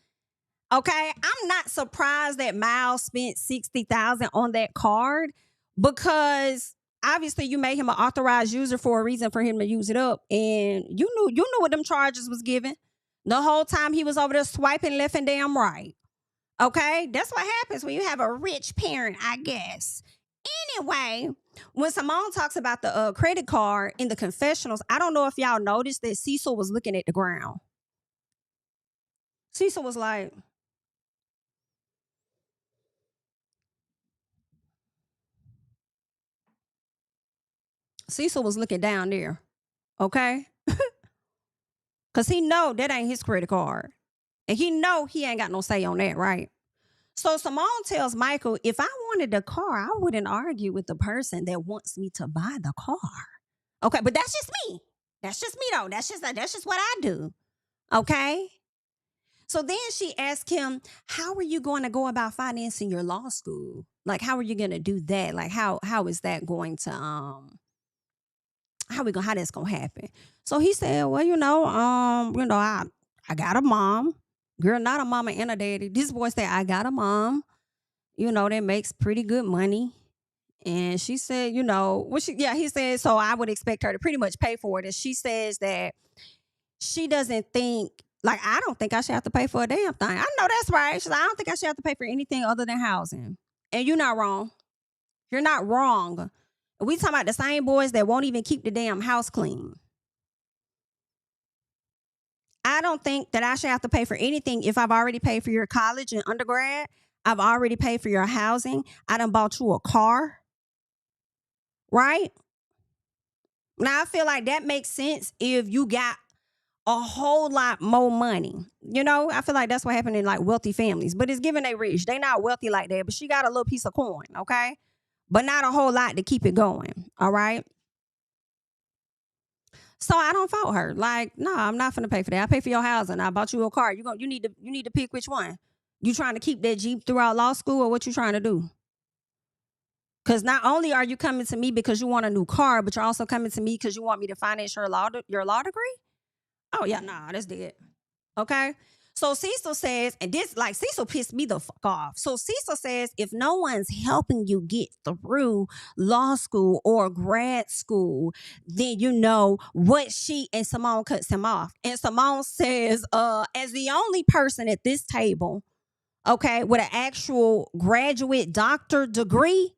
Okay, I'm not surprised that Miles spent $60,000 on that card because obviously you made him an authorized user for a reason for him to use it up, and you knew what them charges was given the whole time he was over there swiping left and damn right. Okay, that's what happens when you have a rich parent, I guess. Anyway, when Simone talks about the credit card in the confessionals, I don't know if y'all noticed that Cecil was looking at the ground. Cecil was like, Cecil was looking down there, okay? Because he know that ain't his credit card. And he know he ain't got no say on that, right? So Simone tells Michael, if I wanted the car, I wouldn't argue with the person that wants me to buy the car. Okay, but that's just me. That's just me, though. That's just what I do. Okay? So then she asked him, how are you going to go about financing your law school? Like, how are you going to do that? Like, how is that going to, how that's going to happen? So he said, well, I got a mom. Girl, not a mama and a daddy. This boy said, I got a mom, that makes pretty good money. And she said, he said, so I would expect her to pretty much pay for it. And she says that she doesn't think, like, I don't think I should have to pay for a damn thing. I know that's right. She's like, I don't think I should have to pay for anything other than housing. And you're not wrong. You're not wrong. We talking about the same boys that won't even keep the damn house clean. I don't think that I should have to pay for anything if I've already paid for your college and undergrad. I've already paid for your housing. I done bought you a car. Right? Now, I feel like that makes sense if you got a whole lot more money. You know, I feel like that's what happened in like wealthy families. But it's given they rich. They not wealthy like that. But she got a little piece of coin, okay? But not a whole lot to keep it going. All right? So I don't fault her. Like, no, I'm not finna pay for that. I pay for your housing. I bought you a car. You need to pick which one. You trying to keep that Jeep throughout law school, or what you trying to do? Because not only are you coming to me because you want a new car, but you're also coming to me because you want me to finance your law degree? Oh, yeah, nah, that's dead. Okay? So Cecil says, and this, like, Cecil pissed me the fuck off. So Cecil says, if no one's helping you get through law school or grad school, then you know what she, and Simone cuts him off. And Simone says, as the only person at this table, okay, with an actual graduate doctor degree,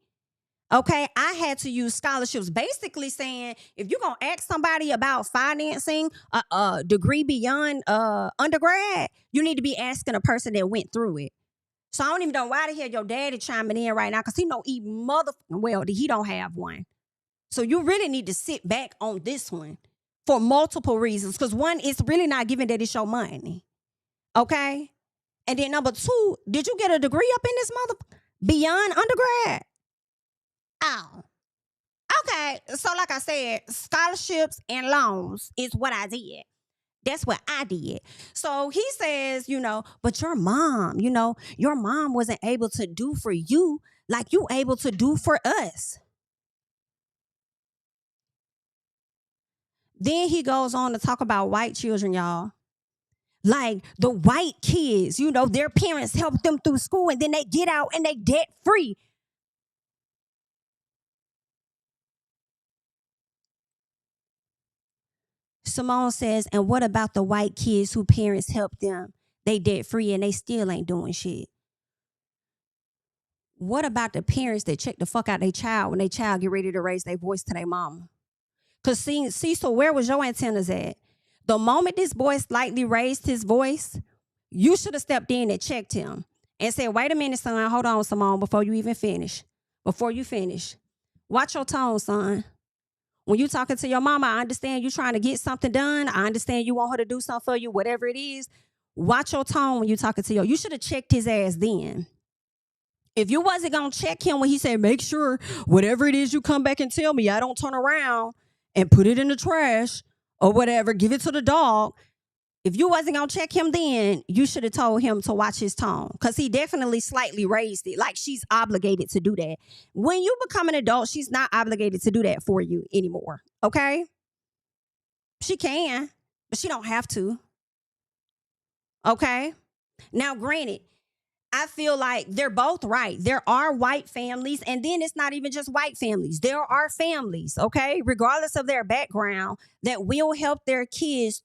okay, I had to use scholarships, basically saying if you're going to ask somebody about financing a degree beyond undergrad, you need to be asking a person that went through it. So I don't even know why the hell your daddy chiming in right now, because he know he don't have one. So you really need to sit back on this one for multiple reasons, because one, it's really not giving that it's your money, okay? And then number two, did you get a degree up in this beyond undergrad? Oh, okay. So like I said, scholarships and loans is what I did. That's what I did. So he says, but your mom wasn't able to do for you like you able to do for us. Then he goes on to talk about white children, y'all. Like the white kids, their parents help them through school and then they get out and they debt free. Simone says, and what about the white kids who parents help them? They debt free and they still ain't doing shit. What about the parents that check the fuck out their child when their child get ready to raise their voice to their mama? Because Cecil, where was your antennas at? The moment this boy slightly raised his voice, you should have stepped in and checked him and said, wait a minute, son, hold on, Simone, before you even finish. Before you finish. Watch your tone, son. When you talking to your mama, I understand you trying to get something done. I understand you want her to do something for you, whatever it is. Watch your tone when you talking to you should have checked his ass then. If you wasn't going to check him when he said, make sure whatever it is you come back and tell me, I don't turn around and put it in the trash or whatever, give it to the dog. If you wasn't going to check him then, you should have told him to watch his tone, because he definitely slightly raised it. Like she's obligated to do that. When you become an adult, she's not obligated to do that for you anymore, okay? She can, but she don't have to, okay? Now, granted, I feel like they're both right. There are white families, and then it's not even just white families. There are families, okay, regardless of their background, that will help their kids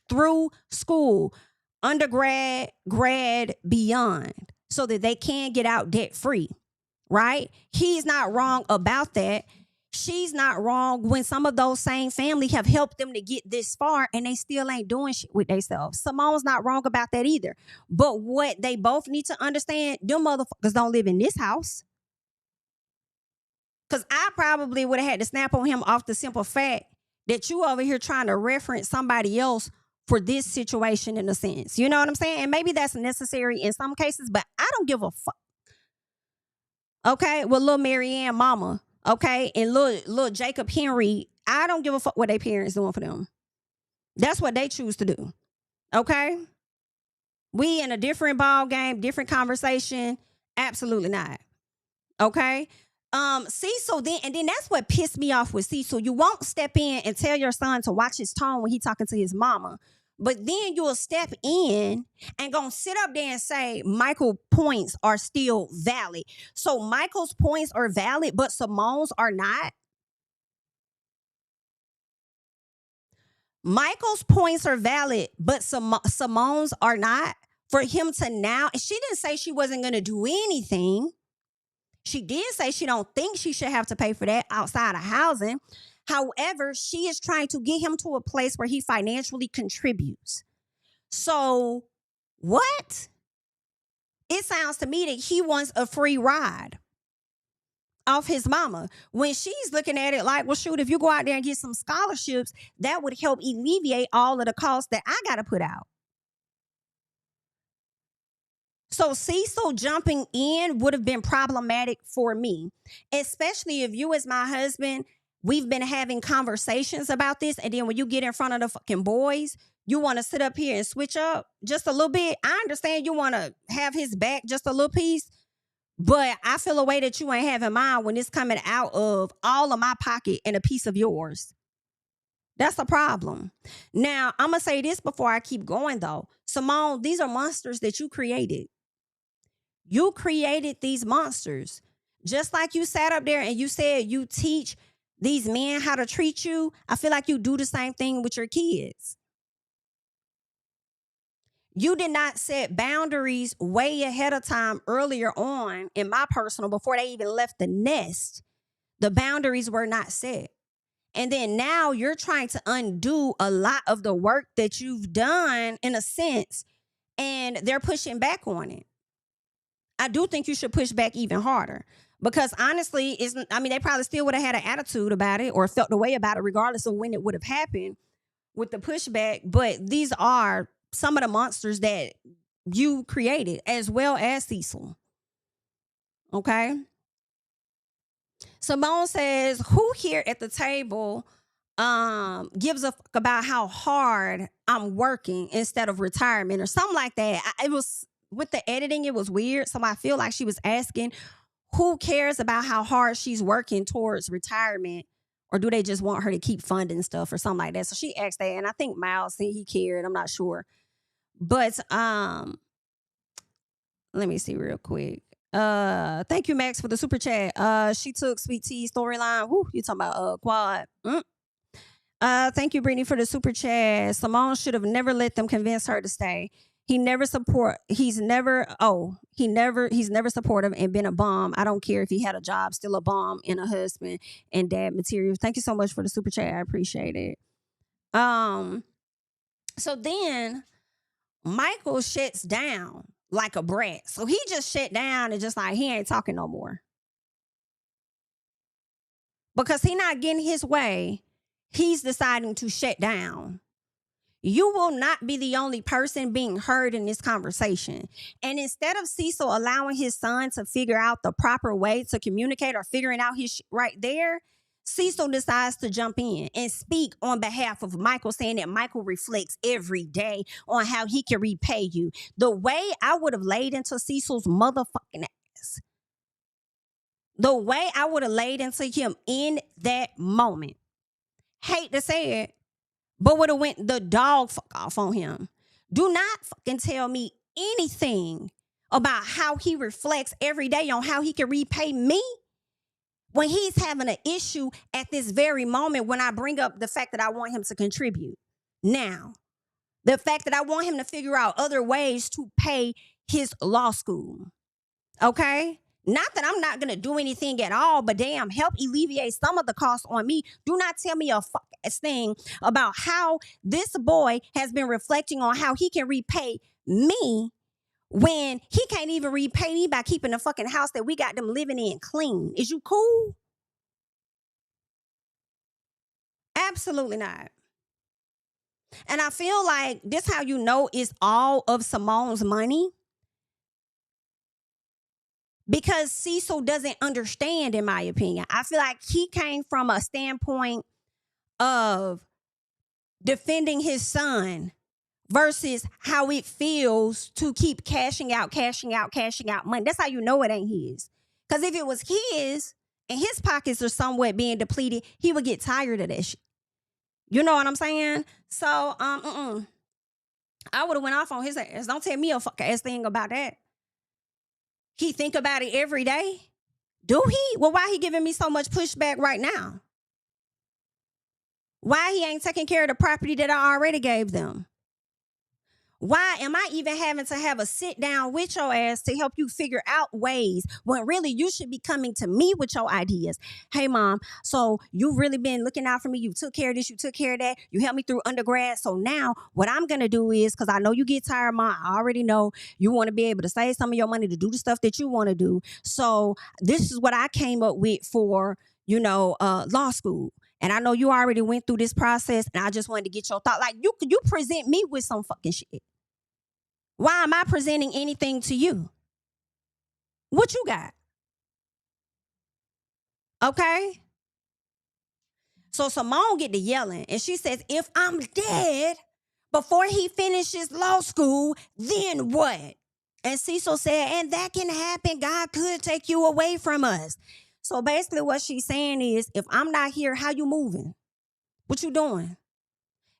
through school, undergrad, grad, beyond, so that they can get out debt free, right? He's not wrong about that. She's not wrong when some of those same families have helped them to get this far and they still ain't doing shit with themselves. Simone's not wrong about that either. But what they both need to understand, them motherfuckers don't live in this house. Because I probably would have had to snap on him off the simple fact that you over here trying to reference somebody else for this situation, in a sense. You know what I'm saying? And maybe that's necessary in some cases, but I don't give a fuck. Okay? Well, little Marianne mama, okay? And little Jacob Henry, I don't give a fuck what their parents doing for them. That's what they choose to do. Okay? We in a different ball game, different conversation. Absolutely not. Okay? Cecil then that's what pissed me off with Cecil. You won't step in and tell your son to watch his tone when he talking to his mama. But then you'll step in and gonna sit up there and say Michael's points are still valid. So Michael's points are valid, but Simone's are not. Michael's points are valid, but Simone's are not. For him to now, she didn't say she wasn't gonna do anything. She did say she don't think she should have to pay for that outside of housing. However, she is trying to get him to a place where he financially contributes. So what? It sounds to me that he wants a free ride off his mama, when she's looking at it like, well, shoot, if you go out there and get some scholarships, that would help alleviate all of the costs that I got to put out. So Cecil jumping in would have been problematic for me, especially if you as my husband, we've been having conversations about this, and then when you get in front of the fucking boys, you want to sit up here and switch up just a little bit. I understand you want to have his back just a little piece, but I feel a way that you ain't having mine when it's coming out of all of my pocket and a piece of yours. That's a problem. Now, I'm going to say this before I keep going, though. Simone, these are monsters that you created. You created these monsters. Just like you sat up there and you said you teach these men how to treat you, I feel like you do the same thing with your kids. You did not set boundaries way ahead of time earlier on in my personal, before they even left the nest. The boundaries were not set. And then now you're trying to undo a lot of the work that you've done in a sense, and they're pushing back on it. I do think you should push back even harder, because honestly, they probably still would have had an attitude about it or felt the way about it regardless of when it would have happened with the pushback. But these are some of the monsters that you created, as well as Cecil. Okay? Simone says, who here at the table gives a fuck about how hard I'm working instead of retirement or something like that? It was, with the editing, it was weird. So I feel like she was asking, who cares about how hard she's working towards retirement? Or do they just want her to keep funding stuff or something like that? So she asked that, and I think Miles said he cared. I'm not sure. But let me see real quick. Thank you, Max, for the super chat. She took Sweet T's storyline. Woo, you talking about Quad. Thank you, Brittany, for the super chat. Simone should have never let them convince her to stay. He's never supportive and been a bum. I don't care if he had a job, still a bum and a husband and dad material. Thank you so much for the super chat. I appreciate it. So then Michael shuts down like a brat. So he just shut down and just like, he ain't talking no more. Because he not getting his way, he's deciding to shut down. You will not be the only person being heard in this conversation. And instead of Cecil allowing his son to figure out the proper way to communicate or figuring out his right there, Cecil decides to jump in and speak on behalf of Michael, saying that Michael reflects every day on how he can repay you. The way I would have laid into Cecil's motherfucking ass, the way I would have laid into him in that moment, hate to say it, but would have went the dog fuck off on him. Do not fucking tell me anything about how he reflects every day on how he can repay me when he's having an issue at this very moment, when I bring up the fact that I want him to contribute. Now, the fact that I want him to figure out other ways to pay his law school. Okay? Not that I'm not going to do anything at all, but damn, help alleviate some of the costs on me. Do not tell me a fucking thing about how this boy has been reflecting on how he can repay me when he can't even repay me by keeping the fucking house that we got them living in clean. Is you cool? Absolutely not. And I feel like this how you know it's all of Simone's money. Because Cecil doesn't understand, in my opinion. I feel like he came from a standpoint of defending his son versus how it feels to keep cashing out money. That's how you know it ain't his. Because if it was his and his pockets are somewhat being depleted, he would get tired of that shit. You know what I'm saying? So, I would have went off on his ass. Don't tell me a fuck ass thing about that. He think about it every day? Do he? Well, why he giving me so much pushback right now? Why he ain't taking care of the property that I already gave them? Why am I even having to have a sit down with your ass to help you figure out ways when really you should be coming to me with your ideas? Hey, mom, so you've really been looking out for me. You took care of this, you took care of that. You helped me through undergrad. So now what I'm going to do is, because I know you get tired, mom, I already know you want to be able to save some of your money to do the stuff that you want to do. So this is what I came up with for, law school. And I know you already went through this process, and I just wanted to get your thought. Like, you present me with some fucking shit. Why am I presenting anything to you? What you got? Okay? So Simone get to yelling, and she says, if I'm dead before he finishes law school, then what? And Cecil said, and that can happen. God could take you away from us. So basically what she's saying is, if I'm not here, how you moving? What you doing?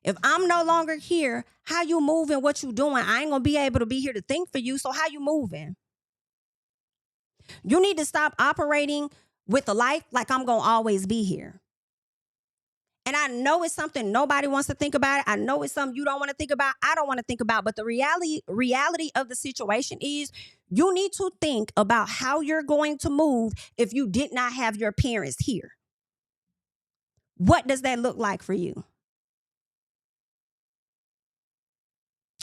If I'm no longer here, how you moving? What you doing? I ain't gonna be able to be here to think for you. So how you moving? You need to stop operating with a life like I'm gonna always be here. And I know it's something nobody wants to think about. I know it's something you don't want to think about. I don't want to think about. But the reality of the situation is, you need to think about how you're going to move if you did not have your parents here. What does that look like for you?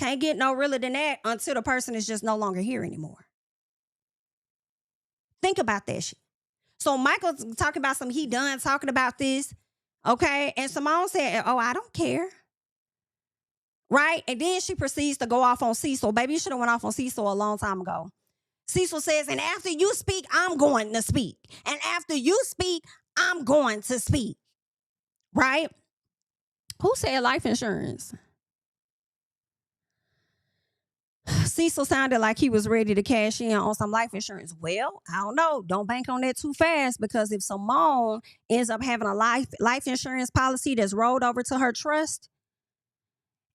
Can't get no realer than that until the person is just no longer here anymore. Think about that shit. So Michael's talking about he done talking about this, okay? And Simone said, oh, I don't care. Right? And then she proceeds to go off on Cecil. Baby, you should have went off on Cecil a long time ago. Cecil says, and after you speak, I'm going to speak. And after you speak, I'm going to speak. Right? Who said life insurance? Cecil sounded like he was ready to cash in on some life insurance. Well, I don't know. Don't bank on that too fast, because if Simone ends up having a life insurance policy that's rolled over to her trust,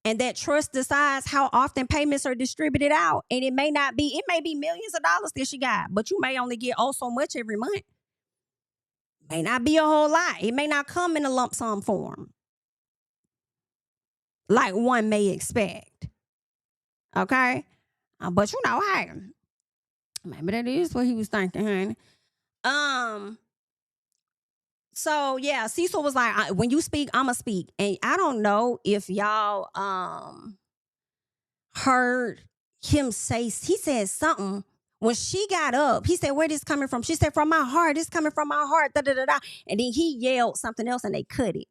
and that trust decides how often payments are distributed out, and it may be millions of dollars that she got, but you may only get so much every month. May not be a whole lot. It may not come in a lump sum form like one may expect. Okay? But hey, maybe that is what he was thinking, honey. So yeah, Cecil was like, when you speak, I'ma speak. And I don't know if y'all heard him say, he said something. When she got up, he said, where this coming from? She said, from my heart. This coming from my heart. Da, da, da, da. And then he yelled something else, and they cut it.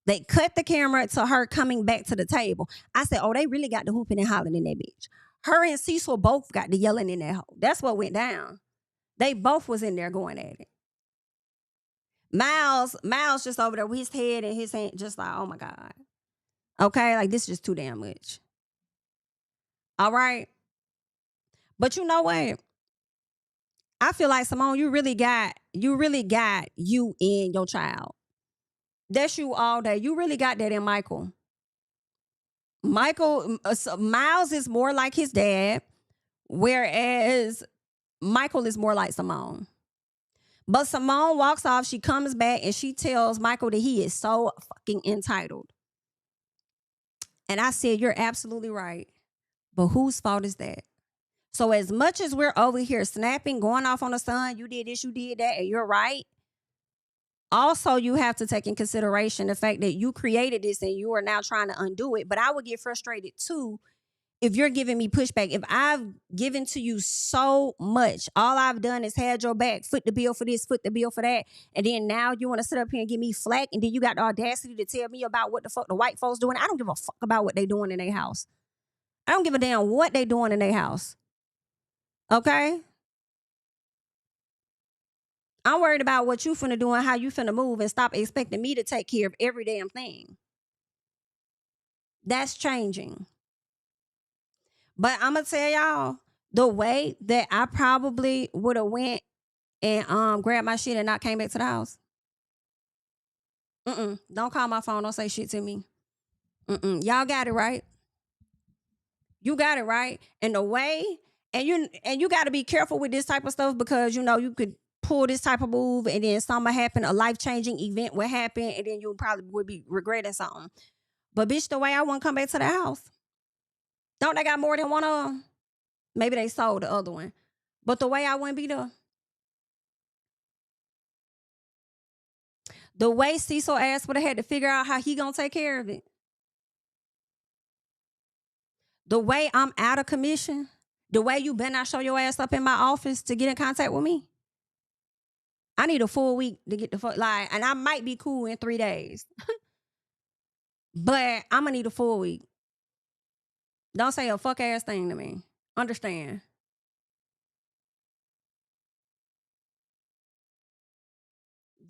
They cut the camera to her coming back to the table. I said, oh, they really got the hooping and hollering in that bitch. Her and Cecil both got the yelling in that hole. That's what went down. They both was in there going at it. Miles just over there with his head and his hand, just like, oh my God. Okay, like this is just too damn much. All right. But you know what? I feel like, Simone, you really got you in your child. That's you all day. You really got that in Michael. Miles is more like his dad, whereas Michael is more like Simone. But Simone walks off, she comes back, and she tells Michael that he is so fucking entitled. And I said, you're absolutely right. But whose fault is that? So as much as we're over here snapping, going off on the son, you did this, you did that, and you're right. Also, you have to take in consideration the fact that you created this and you are now trying to undo it. But I would get frustrated too if you're giving me pushback. If I've given to you so much, all I've done is had your back, foot the bill for this, foot the bill for that. And then now you want to sit up here and give me flack. And then you got the audacity to tell me about what the fuck the white folks doing. I don't give a fuck about what they doing in their house. I don't give a damn what they doing in their house. Okay? I'm worried about what you finna do and how you finna move, and stop expecting me to take care of every damn thing. That's changing. But I'm gonna tell y'all, the way that I probably would have went and grabbed my shit and not came back to the house. Don't call my phone. Don't say shit to me. Y'all got it right. You got it right. And the way, and you got to be careful with this type of stuff, because you could pull this type of move and then something happen, a life-changing event will happen, and then you probably would be regretting something. But bitch, the way I wouldn't come back to the house. Don't they got more than one of them? Maybe they sold the other one. But the way I wouldn't be there. The way Cecil asked would have had to figure out how he gonna take care of it. The way I'm out of commission. The way you better not show your ass up in my office to get in contact with me. I need a full week to get the fuck like, and I might be cool in 3 days. But I'm gonna need a full week. Don't say a fuck ass thing to me. Understand?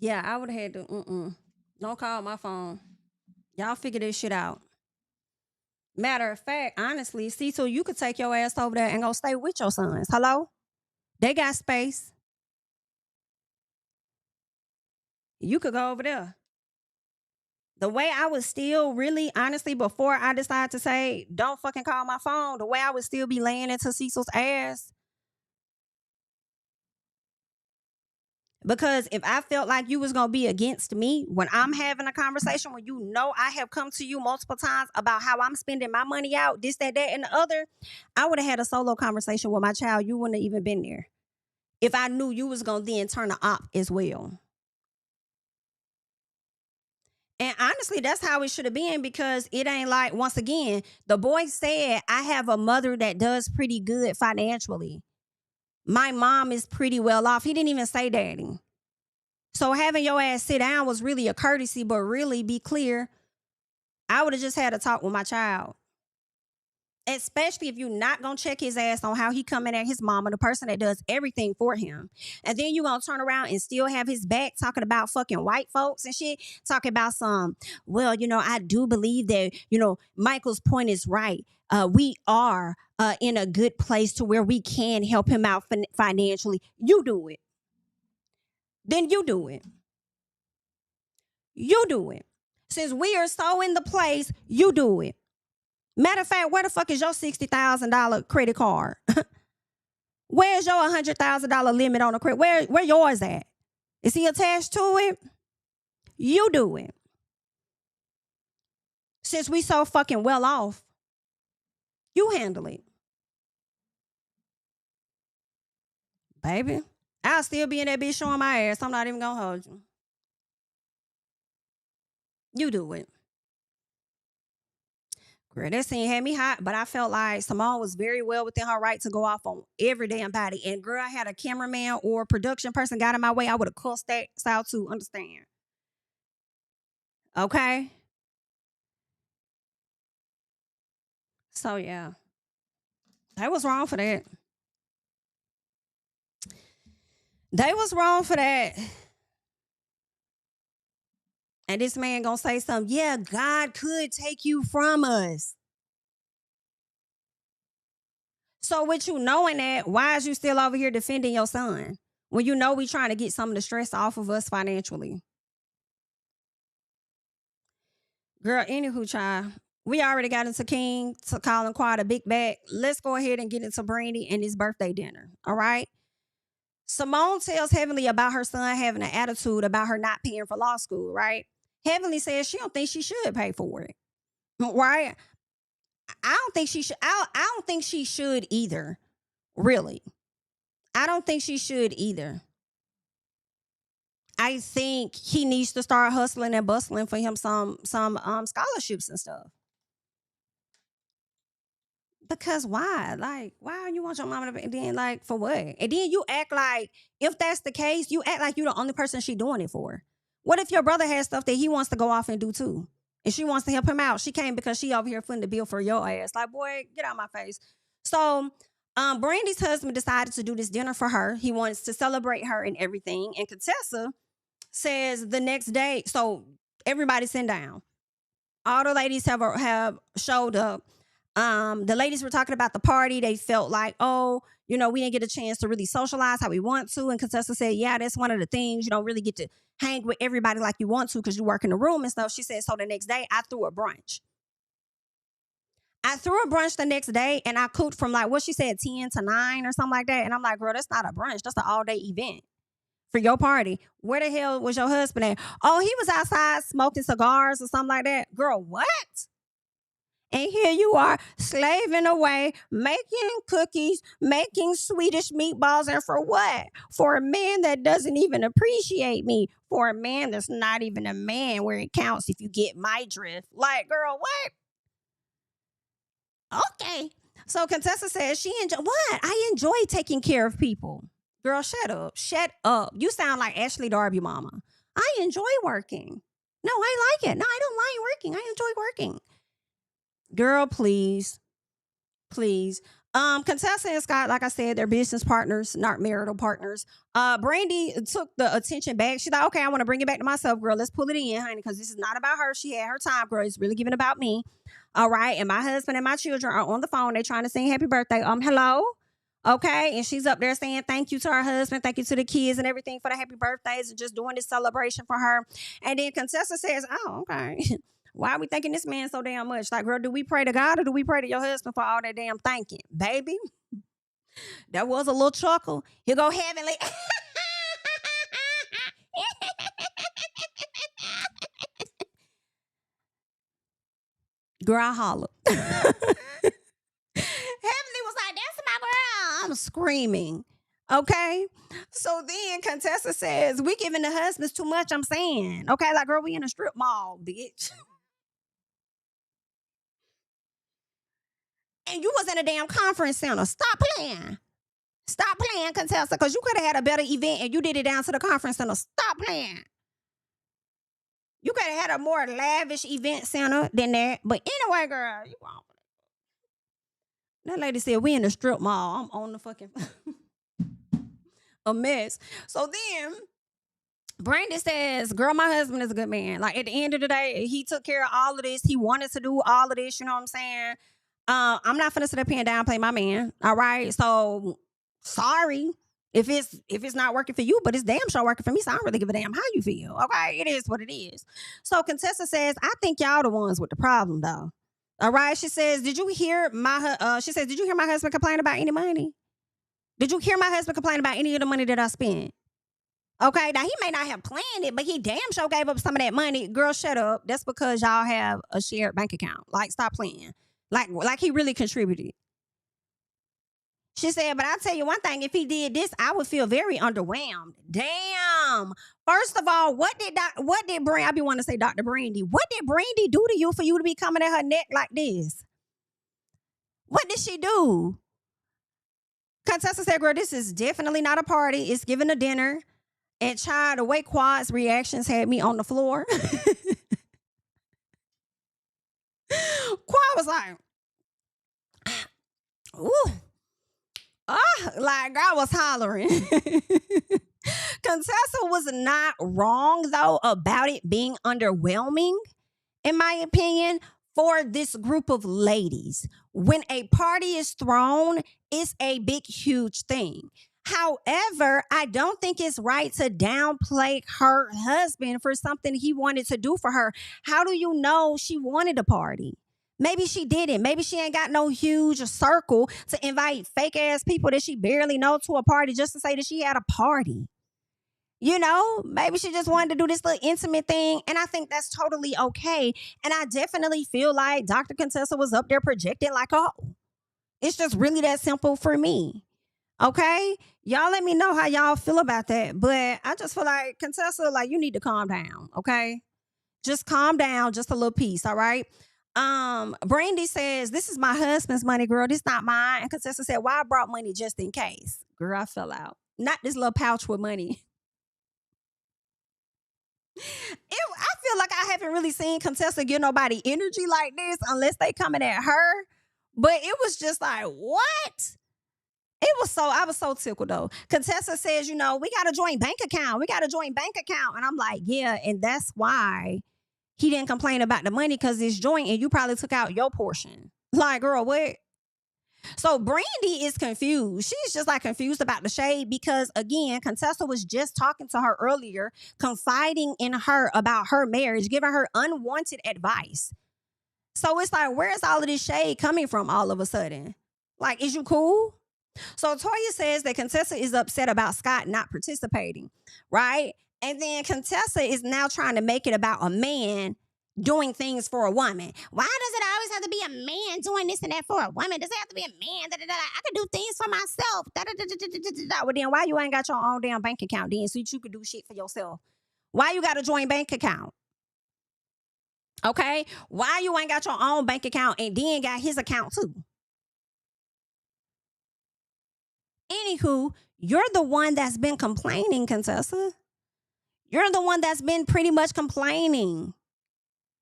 Yeah, I would have had to. Don't call my phone. Y'all figure this shit out. Matter of fact, honestly, Cecil, you could take your ass over there and go stay with your sons. Hello? They got space. You could go over there. The way I was still really, honestly, before I decided to say, don't fucking call my phone, the way I would still be laying into Cecil's ass. Because if I felt like you was going to be against me when I'm having a conversation when you know I have come to you multiple times about how I'm spending my money out, this, that, and the other, I would have had a solo conversation with my child. You wouldn't have even been there. If I knew you was going to then turn the op as well. And honestly, that's how it should have been because it ain't like, once again, the boy said, I have a mother that does pretty good financially. My mom is pretty well off. He didn't even say daddy. So having your ass sit down was really a courtesy, but really be clear, I would have just had a talk with my child. Especially if you're not going to check his ass on how he coming at his mama, the person that does everything for him. And then you're going to turn around and still have his back talking about fucking white folks and shit. Talking about some, well, I do believe that, Michael's point is right. We are in a good place to where we can help him out financially. You do it. Then you do it. You do it. Since we are so in the place, you do it. Matter of fact, where the fuck is your $60,000 credit card? Where's your $100,000 limit on the credit? Where yours at? Is he attached to it? You do it. Since we so fucking well off, you handle it. Baby, I'll still be in that bitch showing my ass. I'm not even gonna hold you. You do it. Girl, that scene had me hot, but I felt like Simone was very well within her right to go off on every damn body. And girl, I had a cameraman or production person got in my way, I would have cussed that out to understand. Okay? So, yeah. They was wrong for that. They was wrong for that. And this man gonna say something, yeah, God could take you from us. So with you knowing that, why is you still over here defending your son? When you know we trying to get some of the stress off of us financially. Girl, anywho, child, we already got into King to calling Quad a big bag. Let's go ahead and get into Brandi and his birthday dinner, all right? Simone tells Heavenly about her son having an attitude about her not paying for law school, right? Heavenly says she don't think she should pay for it, right? I don't think she should. I don't think she should either. Really, I don't think she should either. I think he needs to start hustling and bustling for him some scholarships and stuff. Because why? Like, why you want your mama to? And then like for what? And then you act like if that's the case, you act like you're the only person she doing it for. What if your brother has stuff that he wants to go off and do too? And she wants to help him out. She came because she over here footing the bill for your ass. Like, boy, get out my face. So, Brandi's husband decided to do this dinner for her. He wants to celebrate her and everything. And Contessa says the next day, so everybody sit down. All the ladies have showed up. The ladies were talking about the party. They felt like, oh, we didn't get a chance to really socialize how we want to. And Contessa said, yeah, that's one of the things. You don't really get to hang with everybody like you want to because you work in the room and stuff. She said, so the next day I threw a brunch. I threw a brunch the next day and I cooked from like, what she said, 10 to 9 or something like that. And I'm like, girl, that's not a brunch. That's an all-day event for your party. Where the hell was your husband at? Oh, he was outside smoking cigars or something like that. Girl, what? And here you are slaving away, making cookies, making Swedish meatballs. And for what? For a man that doesn't even appreciate me. For a man that's not even a man where it counts, if you get my drift. Like, girl, what? Okay. So Contessa says she enjoy what? I enjoy taking care of people. Girl, shut up. Shut up. You sound like Ashley Darby mama. I enjoy working. No, I like it. No, I don't like working. I enjoy working. Girl, please. Please. Contessa and Scott, like I said, they're business partners, not marital partners. Brandi took the attention back. She's like, okay, I want to bring it back to myself, girl. Let's pull it in, honey, because this is not about her. She had her time, girl. It's really giving about me. All right. And my husband and my children are on the phone. They're trying to sing happy birthday. Hello. Okay. And she's up there saying thank you to her husband, thank you to the kids and everything for the happy birthdays and just doing this celebration for her. And then Contessa says, oh, okay. Why are we thanking this man so damn much? Like, girl, do we pray to God or do we pray to your husband for all that damn thanking? Baby, that was a little chuckle. He'll go heavenly. Girl, I holler. Heavenly was like, that's my girl. I'm screaming. Okay. So then Contessa says, we giving the husbands too much, I'm saying. Okay, like, girl, we in a strip mall, bitch. And you was in a damn conference center. Stop playing. Stop playing, Contessa, because you could have had a better event and you did it down to the conference center. Stop playing. You could have had a more lavish event center than that. But anyway, girl, you won't. That lady said, we in the strip mall. I'm on the fucking a mess. So then Brandi says, girl, my husband is a good man. Like, at the end of the day, he took care of all of this. He wanted to do all of this. You know what I'm saying? I'm not finna sit up here and downplay my man. All right. So sorry if it's not working for you, but it's damn sure working for me. So I don't really give a damn how you feel. Okay. It is what it is. So Contessa says, I think y'all the ones with the problem though. All right. She says, did you hear my husband complain about any money? Did you hear my husband complain about any of the money that I spent? Okay, now he may not have planned it, but he damn sure gave up some of that money. Girl, shut up. That's because y'all have a shared bank account. Like, stop playing. Like he really contributed. She said, but I'll tell you one thing, if he did this, I would feel very underwhelmed. Damn. First of all, what did Brandi, I be wanting to say Dr. Brandi, what did Brandi do to you for you to be coming at her neck like this? What did she do? Contessa said, girl, this is definitely not a party. It's giving a dinner. And child, the way Quad's reactions had me on the floor. Quad was like, ooh. Like, I was hollering. Contessa was not wrong, though, about it being underwhelming, in my opinion, for this group of ladies. When a party is thrown, it's a big, huge thing. However, I don't think it's right to downplay her husband for something he wanted to do for her. How do you know she wanted a party? Maybe she didn't. Maybe she ain't got no huge circle to invite fake ass people that she barely know to a party just to say that she had a party. You know, maybe she just wanted to do this little intimate thing. And I think that's totally okay. And I definitely feel like Dr. Contessa was up there projecting like, oh, it's just really that simple for me. Okay? Y'all let me know how y'all feel about that. But I just feel like, Contessa, like, you need to calm down. Okay? Just calm down. Just a little piece. All right? Brandi says, this is my husband's money, girl. This not mine. And Contessa said, why I brought money just in case? Girl, I fell out. Not this little pouch with money. I feel like I haven't really seen Contessa give nobody energy like this unless they coming at her. But it was just like, what? I was so tickled though. Contessa says, you know, we got a joint bank account. And I'm like, yeah, and that's why he didn't complain about the money, because it's joint and you probably took out your portion. Like, girl, what? So Brandi is confused. She's just like confused about the shade because, again, Contessa was just talking to her earlier, confiding in her about her marriage, giving her unwanted advice. So it's like, where's all of this shade coming from all of a sudden? Like, is you cool? So Toya says that Contessa is upset about Scott not participating, right? And then Contessa is now trying to make it about a man doing things for a woman. Why does it always have to be a man doing this and that for a woman? Does it have to be a man? Da, da, da, da. I can do things for myself. Da, da, da, da, da, da, da, da. Well, then why you ain't got your own damn bank account then so that you could do shit for yourself? Why you got a joint bank account? Okay? Why you ain't got your own bank account and then got his account too? Anywho, you're the one that's been complaining, Contessa. You're the one that's been pretty much complaining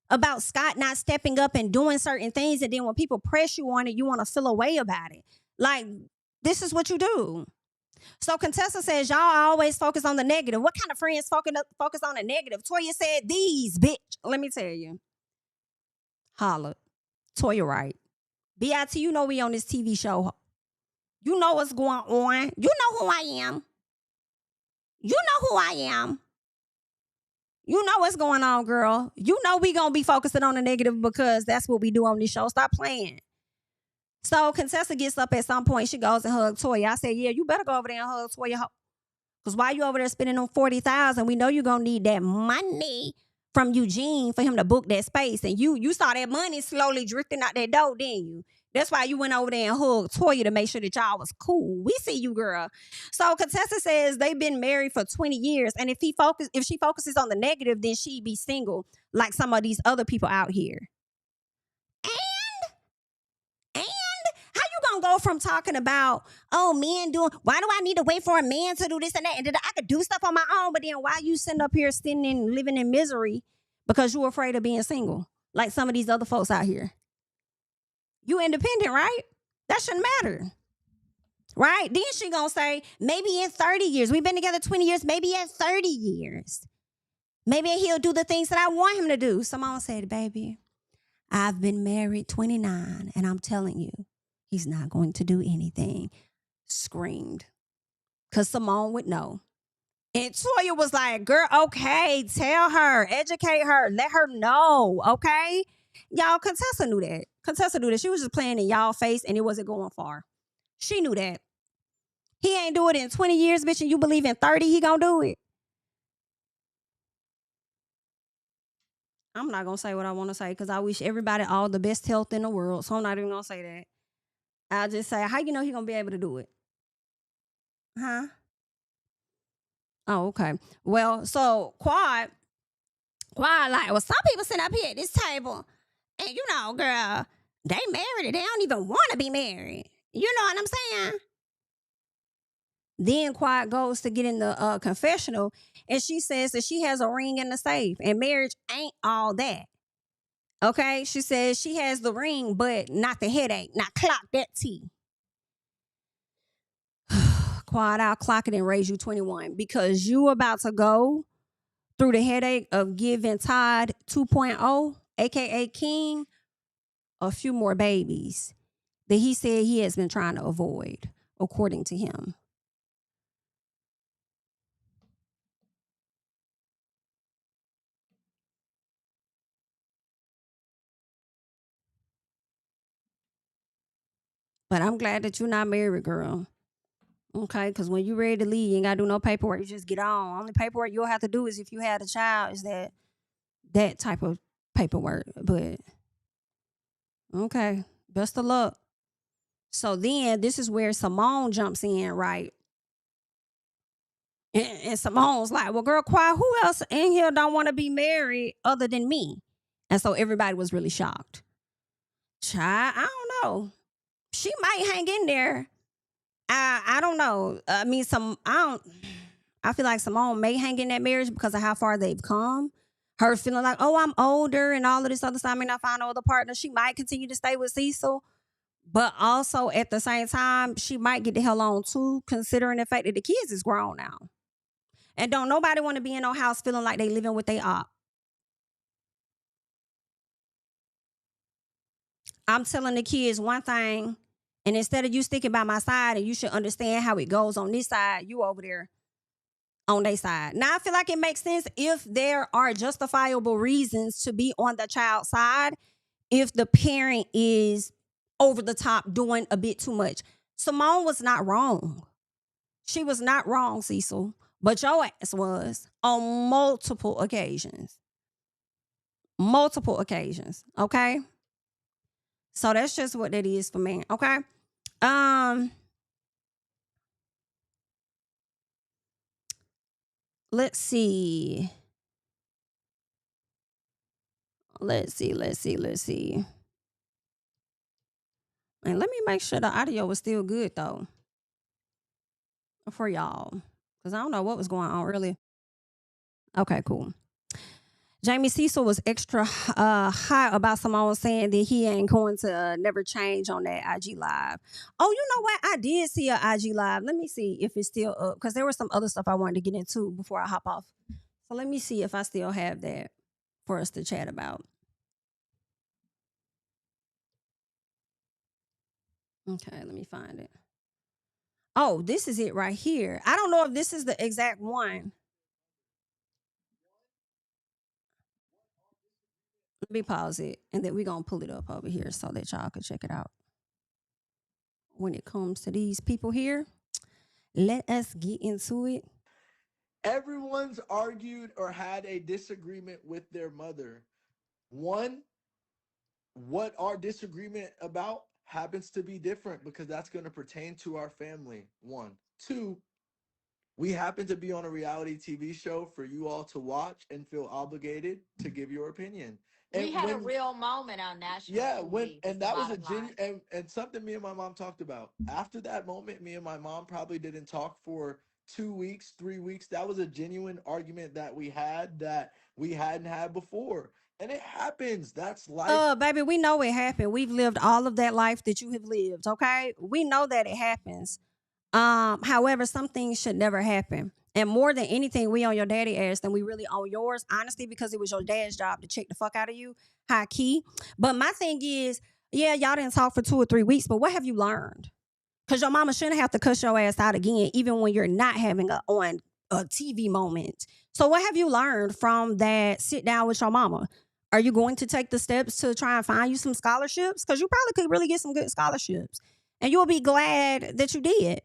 about Scott not stepping up and doing certain things. And then when people press you on it, you want to feel away about it. Like, this is what you do. So Contessa says, y'all always focus on the negative. What kind of friends focus on the negative? Toya said, these, bitch. Let me tell you. Holla. Toya right. B.I.T., you know we on this TV show. You know what's going on. You know who I am. You know who I am. You know what's going on, girl. You know we gonna be focusing on the negative because that's what we do on this show. Stop playing. So Contessa gets up at some point. She goes and hugs Toya. I said, yeah, you better go over there and hug Toya. Because while you over there spending on $40,000, we know you're gonna need that money from Eugene for him to book that space. And you saw that money slowly drifting out that door, didn't you? That's why you went over there and hugged Toya to make sure that y'all was cool. We see you, girl. So Contessa says they've been married for 20 years. And if she focuses on the negative, then she'd be single like some of these other people out here. And how you gonna go from talking about, oh, men doing, why do I need to wait for a man to do this and that? And I could do stuff on my own, but then why you sitting up here sitting and living in misery because you're afraid of being single? Like some of these other folks out here. You independent, right? That shouldn't matter. Right? Then she gonna say, maybe in 30 years, we've been together 20 years, maybe in 30 years, maybe he'll do the things that I want him to do. Simone said, baby, I've been married 29 and I'm telling you, he's not going to do anything. Screamed. Because Simone would know. And Toya was like, girl, okay, tell her, educate her, let her know, okay? Y'all, Contessa knew that. Contessa knew that. She was just playing in y'all face and it wasn't going far. She knew that. He ain't do it in 20 years, bitch, and you believe in 30 he gonna do it? I'm not gonna say what I want to say because I wish everybody all the best health in the world. So I'm not even gonna say that. I'll just say, how you know he gonna be able to do it? Huh? Oh, okay. Well, so Quad, like, well, some people sit up here at this table and, you know, girl, they married and they don't even want to be married. You know what I'm saying? Then Quad goes to get in the confessional and she says that she has a ring in the safe and marriage ain't all that. Okay? She says she has the ring, but not the headache. Now clock that T. Quad, I'll clock it and raise you 21 because you about to go through the headache of giving Todd 2.0, aka King, a few more babies that he said he has been trying to avoid, according to him. But I'm glad that you're not married, girl. Okay, because when you're ready to leave, you ain't got to do no paperwork. You just get on. Only paperwork you'll have to do is if you had a child, is that type of paperwork. But, okay, best of luck. So then this is where Simone jumps in, right? And Simone's like, well, girl, quiet. Who else in here don't want to be married other than me? And so everybody was really shocked. Child, I don't know. She might hang in there. I don't know. I mean, I feel like Simone may hang in that marriage because of how far they've come. Her feeling like, oh, I'm older and all of this other stuff. I may not find no other partner. She might continue to stay with Cecil. But also at the same time, she might get the hell on too, considering the fact that the kids is grown now. And don't nobody want to be in no house feeling like they living with they op. I'm telling the kids one thing, and instead of you sticking by my side and you should understand how it goes on this side, you over there on their side. Now, I feel like it makes sense if there are justifiable reasons to be on the child's side if the parent is over the top doing a bit too much. Simone was not wrong. She was not wrong, Cecil. But your ass was on multiple occasions. multiple occasions. Okay. So that's just what that is for me. Okay. Um, let's see. Let's see. And let me make sure the audio was still good though for y'all. Cause I don't know what was going on earlier. Okay, cool. Jamie Cecil was extra hot about Simone saying that he ain't going to never change on that IG live. Oh, you know what? I did see a IG live. Let me see if it's still up because there was some other stuff I wanted to get into before I hop off. So let me see if I still have that for us to chat about. Okay, let me find it. Oh, this is it right here. I don't know if this is the exact one. Let me pause it and then we're going to pull it up over here so that y'all can check it out. When it comes to these people here, let us get into it. Everyone's argued or had a disagreement with their mother. One, what our disagreement about happens to be different because that's going to pertain to our family. One. Two, we happen to be on a reality TV show for you all to watch and feel obligated to give your opinion. We had a real moment on national TV. And that was a genuine and something me and my mom talked about. After that moment, me and my mom probably didn't talk for 2 weeks, 3 weeks. That was a genuine argument that we hadn't had before. And it happens. That's life. Baby, we know it happened. We've lived all of that life that you have lived, okay? We know that it happens. However, some things should never happen. And more than anything, we on your daddy ass than we really on yours, honestly, because it was your dad's job to check the fuck out of you, high key. But my thing is, yeah, y'all didn't talk for 2 or 3 weeks, but what have you learned? Because your mama shouldn't have to cuss your ass out again, even when you're not having on a TV moment. So what have you learned from that sit down with your mama? Are you going to take the steps to try and find you some scholarships? Because you probably could really get some good scholarships. And you'll be glad that you did.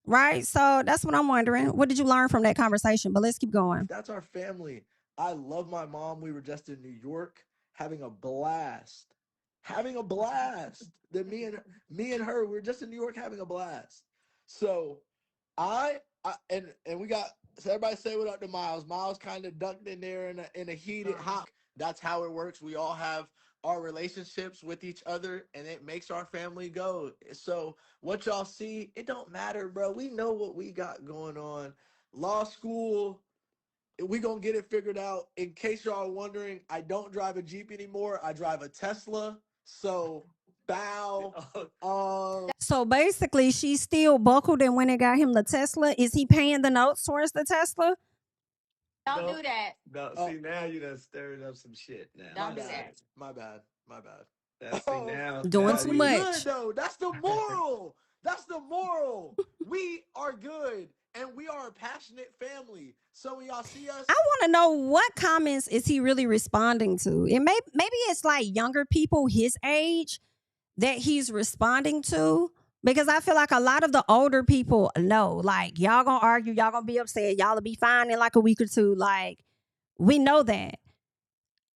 Right? So that's what I'm wondering. What did you learn from that conversation? But let's keep going. That's our family. I love my mom. We were just in New York having a blast. Having a blast. That me and her, we were just in New York having a blast. So I and we got so everybody say what up to Miles. Miles kind of ducked in there in a heated hot. That's how it works. We all have our relationships with each other and it makes our family go. So what y'all see, it don't matter, bro. We know what we got going on. Law school, we gonna get it figured out. In case y'all are wondering, I don't drive a Jeep anymore. I drive a Tesla. So bow. So basically, she's still buckled and when it got him the Tesla. Is he paying the notes towards the Tesla? Don't do that. No, see now you done stirred up some shit now. Don't do that. My bad. That's now Doing now too we much. good though. That's the moral. That's the moral. We are good and we are a passionate family. So when y'all see us, I want to know what comments is he really responding to? And maybe it's like younger people his age that he's responding to. Because I feel like a lot of the older people know, like, y'all gonna argue, y'all gonna be upset, y'all will be fine in like a week or two. Like, we know that.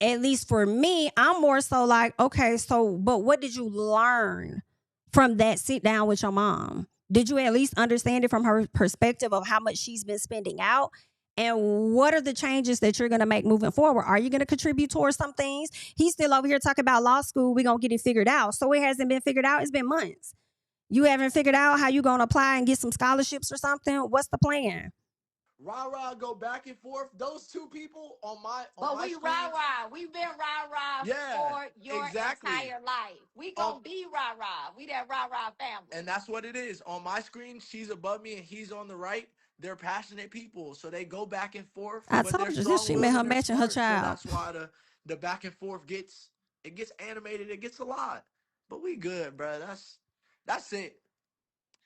At least for me, I'm more so like, okay, so, but what did you learn from that sit down with your mom? Did you at least understand it from her perspective of how much she's been spending out? And what are the changes that you're going to make moving forward? Are you going to contribute towards some things? He's still over here talking about law school. We're going to get it figured out. So it hasn't been figured out. It's been months. You haven't figured out how you're going to apply and get some scholarships or something? What's the plan? rah go back and forth. Those two people on my But my we screen, rah. We've been rah for your entire life. We gonna be rah. We that rah family. And that's what it is. On my screen, she's above me and he's on the right. They're passionate people, so they go back and forth. I But they're told you this. She strong-willed met her and they're matching her smart, so child. that's why the back and forth gets animated. It gets a lot. But we good, bro. That's it.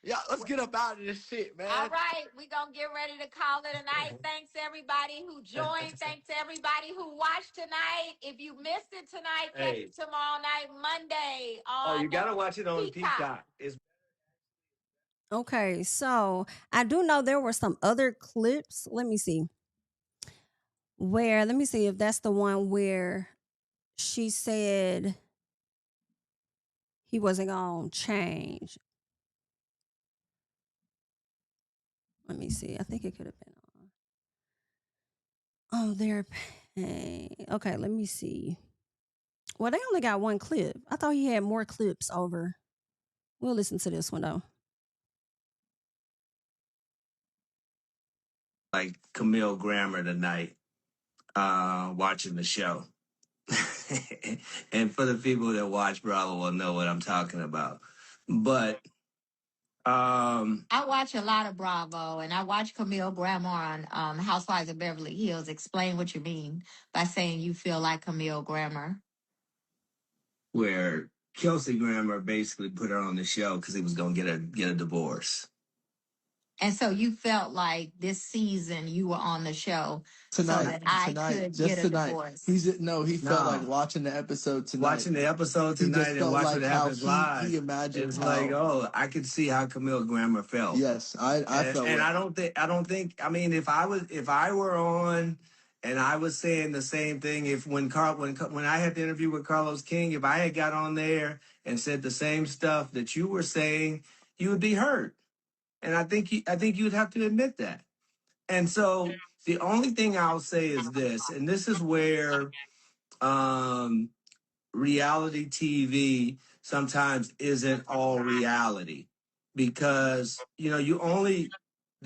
Yeah, let's get up out of this shit, man. All right, we gonna get ready to call it a night. Thanks everybody who joined. Thanks everybody who watched tonight. If you missed it tonight, catch it tomorrow night, Monday on. You gotta watch it on Peacock. Okay, so I do know there were some other clips. Let me see if that's the one where she said he wasn't going to change. Let me see. I think it could have been on. Oh, they're paying. Okay, let me see. Well, they only got one clip. I thought he had more clips over. We'll listen to this one, though. Like Camille Grammer tonight, watching the show. And for the people that watch Bravo will know what I'm talking about. But I watch a lot of Bravo, and I watch Camille Grammer on Housewives of Beverly Hills. Explain what you mean by saying you feel like Camille Grammer. where Kelsey Grammer basically put her on the show because he was gonna get a divorce. And so you felt like this season you were on the show Tonight, so that I could get a divorce. He felt like watching the episode tonight. Watching the episode tonight and watching what happens live. He imagined it's like, oh, I could see how Camille Grammer felt. Yes, I felt. And I don't think. I mean, if I were on, and I was saying the same thing, when I had the interview with Carlos King, if I had got on there and said the same stuff that you were saying, you would be hurt. And I think you'd have to admit that. And so the only thing I'll say is this, and this is where reality TV sometimes isn't all reality, because they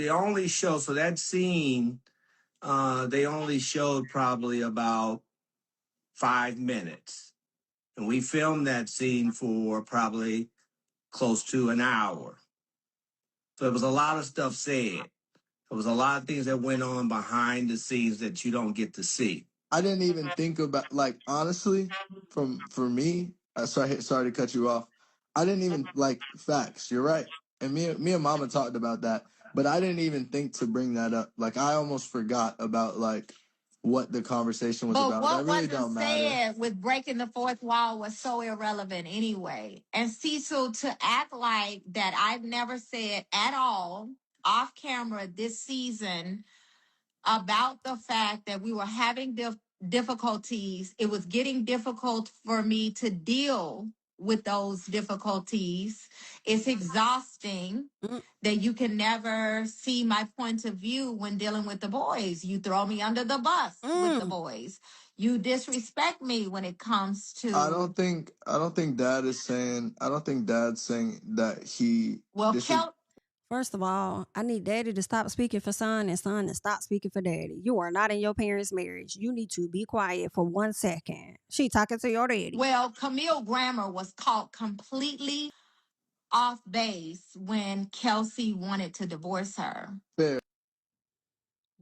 only show, so that scene they only showed probably about 5 minutes, and we filmed that scene for probably close to an hour. So there was a lot of stuff said. There was a lot of things that went on behind the scenes that you don't get to see. I didn't even think about, like, honestly, for me, sorry to cut you off. I didn't even, like, facts. You're right. And me and Mama talked about that, but I didn't even think to bring that up. Like, I almost forgot about, like, what the conversation was about. What that really wasn't don't matter. said with breaking the fourth wall was so irrelevant anyway. And Cecil, to act like that I've never said at all off camera this season about the fact that we were having difficulties. It was getting difficult for me to deal with those difficulties. It's exhausting that you can never see my point of view when dealing with the boys. You throw me under the bus with the boys. You disrespect me when it comes to. I don't think Dad's saying that he. Well, First of all, I need Daddy to stop speaking for Son and Son to stop speaking for Daddy. You are not in your parents' marriage. You need to be quiet for 1 second. She talking to your daddy. Well, Camille Grammer was caught completely off base when Kelsey wanted to divorce her. Fair.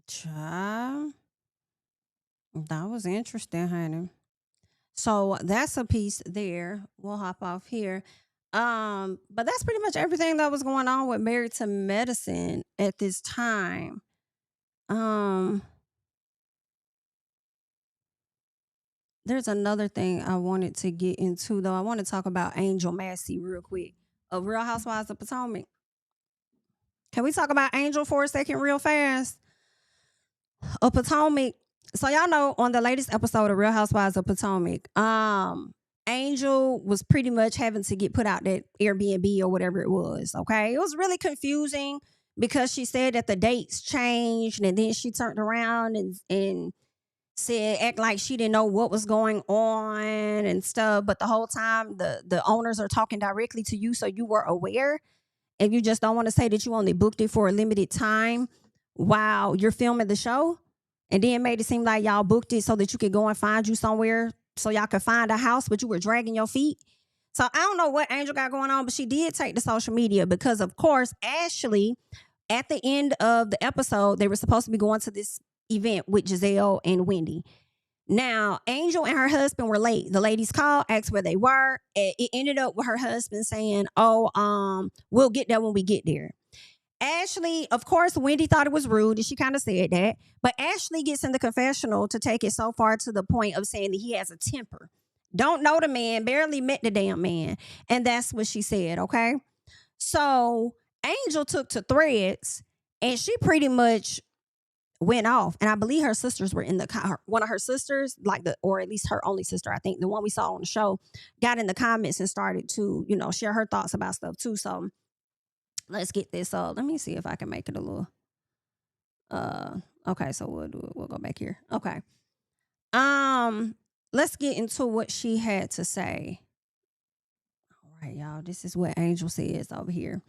Child, that was interesting, honey. So that's a piece there. We'll hop off here. But that's pretty much everything that was going on with Married to Medicine at this time. There's another thing I wanted to get into, though. I want to talk about Angel Massey real quick of Real Housewives of Potomac. Can we talk about Angel for a second real fast? Of Potomac. So y'all know on the latest episode of Real Housewives of Potomac, Angel was pretty much having to get put out that Airbnb or whatever it was, okay? It was really confusing because she said that the dates changed, and then she turned around and said, act like she didn't know what was going on and stuff. But the whole time, the owners are talking directly to you, so you were aware, and you just don't want to say that you only booked it for a limited time while you're filming the show. And then made it seem like y'all booked it so that you could go and find you somewhere so y'all could find a house, but you were dragging your feet. So I don't know what Angel got going on, but she did take to social media because, of course, Ashley, at the end of the episode, they were supposed to be going to this event with Gizelle and Wendy. Now, Angel and her husband were late. The ladies called, asked where they were. It ended up with her husband saying, we'll get there when we get there. Ashley, of course, Wendy thought it was rude, and she kind of said that. But Ashley gets in the confessional to take it so far to the point of saying that he has a temper. Don't know the man, barely met the damn man. And that's what she said, okay? So Angel took to Threads, and she pretty much went off, and I believe her sisters were in the one of her sisters, like or at least her only sister, I think, the one we saw on the show, got in the comments and started to, share her thoughts about stuff too. So let's get this up. Let me see if I can make it a little. Okay, so we'll do it. We'll go back here. Okay. Let's get into what she had to say. All right, y'all. This is what Angel says over here.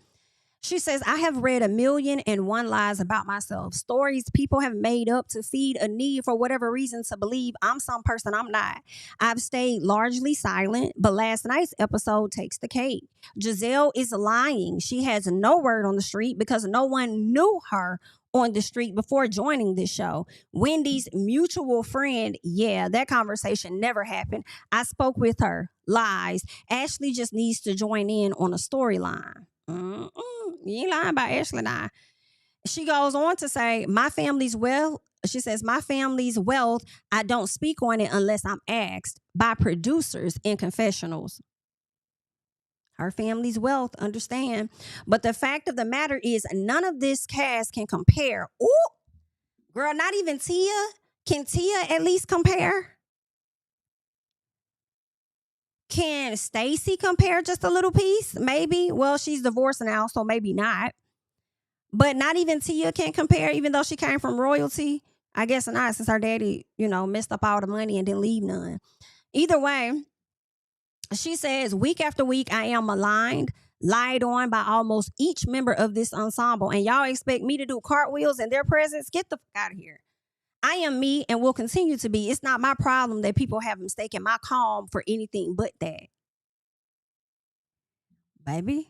She says, I have read 1,000,001 lies about myself. Stories people have made up to feed a need for whatever reason to believe I'm some person I'm not. I've stayed largely silent, but last night's episode takes the cake. Gizelle is lying. She has no word on the street because no one knew her on the street before joining this show. Wendy's mutual friend, yeah, that conversation never happened. I spoke with her. Lies. Ashley just needs to join in on a storyline. You ain't lying about Ashley now. She goes on to say, my family's wealth, I don't speak on it unless I'm asked by producers in confessionals. Her family's wealth, understand. But the fact of the matter is, none of this cast can compare. Ooh, girl, not even Tia. Can Tia at least compare? Can Stacy compare just a little piece? Maybe. Well, she's divorced now, so maybe not. But not even Tia can compare, even though she came from royalty. I guess not, since her daddy, messed up all the money and didn't leave none. Either way, she says, week after week, I am maligned, lied on by almost each member of this ensemble. And y'all expect me to do cartwheels in their presence? Get the fuck out of here. I am me and will continue to be. It's not my problem that people have mistaken my calm for anything but that. Baby,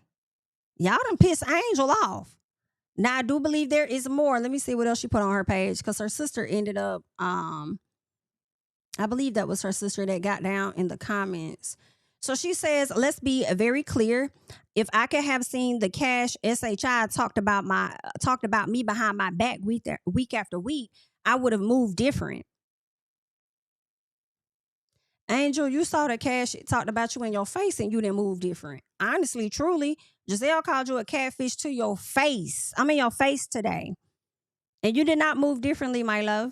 y'all done pissed Angel off. Now, I do believe there is more. Let me see what else she put on her page, because her sister ended up, I believe that was her sister that got down in the comments. So she says, let's be very clear. If I could have seen the Cash SHI talked about me behind my back week after week, I would have moved different. Angel, you saw the Cash talked about you in your face and you didn't move different. Honestly, truly, Gizelle called you a catfish to your face. I mean, your face today. And you did not move differently, my love.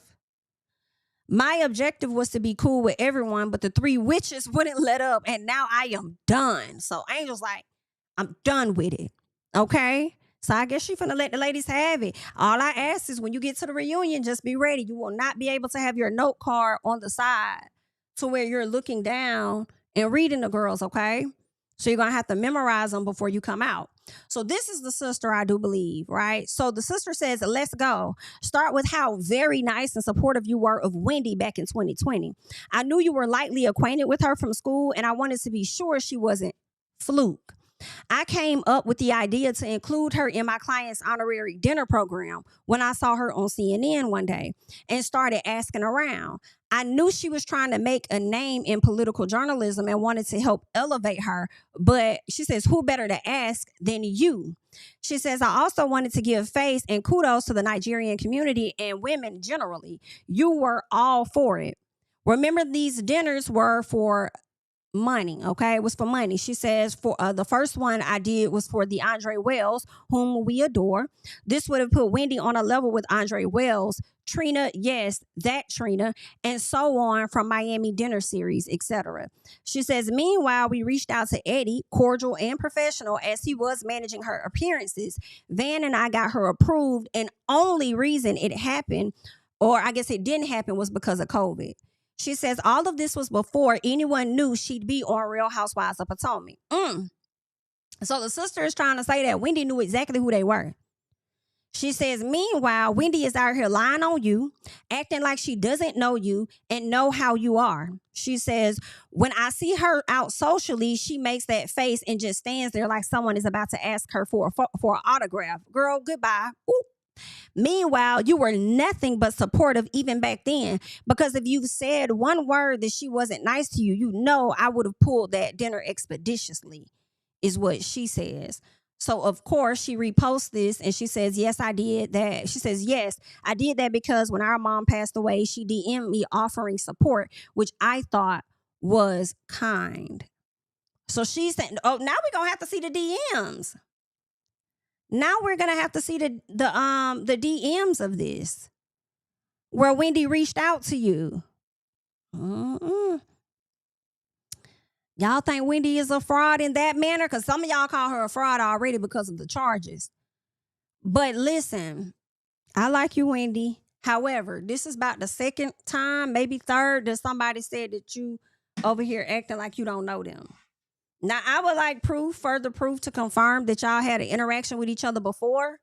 My objective was to be cool with everyone, but the 3 witches wouldn't let up, and now I am done. So Angel's like, I'm done with it. Okay? So I guess she's finna let the ladies have it. All I ask is when you get to the reunion, just be ready. You will not be able to have your note card on the side to where you're looking down and reading the girls, okay? So you're going to have to memorize them before you come out. So this is the sister, I do believe, right? So the sister says, let's go. Start with how very nice and supportive you were of Wendy back in 2020. I knew you were lightly acquainted with her from school, and I wanted to be sure she wasn't fluke. I came up with the idea to include her in my client's honorary dinner program when I saw her on CNN one day and started asking around. I knew she was trying to make a name in political journalism and wanted to help elevate her. But she says, who better to ask than you? She says, I also wanted to give face and kudos to the Nigerian community and women generally. You were all for it. Remember, these dinners were for money, okay? It was for money. She says, for the first one I did was for the Andre Wells, whom we adore. This would have put Wendy on a level with Andre Wells, Trina, yes, that Trina, and so on from Miami Dinner Series, etc. She says, meanwhile, we reached out to Eddie, cordial and professional, as he was managing her appearances. Van and I got her approved, and only reason it happened, or I guess it didn't happen, was because of COVID. She says all of this was before anyone knew she'd be on Real Housewives of Potomac. So the sister is trying to say that Wendy knew exactly who they were. She says, meanwhile, Wendy is out here lying on you, acting like she doesn't know you and know how you are. She says, when I see her out socially, she makes that face and just stands there like someone is about to ask her for an autograph. Girl, goodbye. Ooh. Meanwhile, you were nothing but supportive even back then, because if you said one word that she wasn't nice to you, you know I would have pulled that dinner expeditiously, is what she says. So, of course, she reposts this and she says, yes, I did that. She says, yes, I did that because when our mom passed away, she DM'd me offering support, which I thought was kind. So she's saying, oh, now we're going to have to see the DMs. Now we're going to have to see the DMs of this. where Wendy reached out to you. Mm-mm. Y'all think Wendy is a fraud in that manner? Because some of y'all call her a fraud already because of the charges. But listen, I like you, Wendy. However, this is about the second time, maybe third, that somebody said that you over here acting like you don't know them. Now, I would like further proof to confirm that y'all had an interaction with each other before.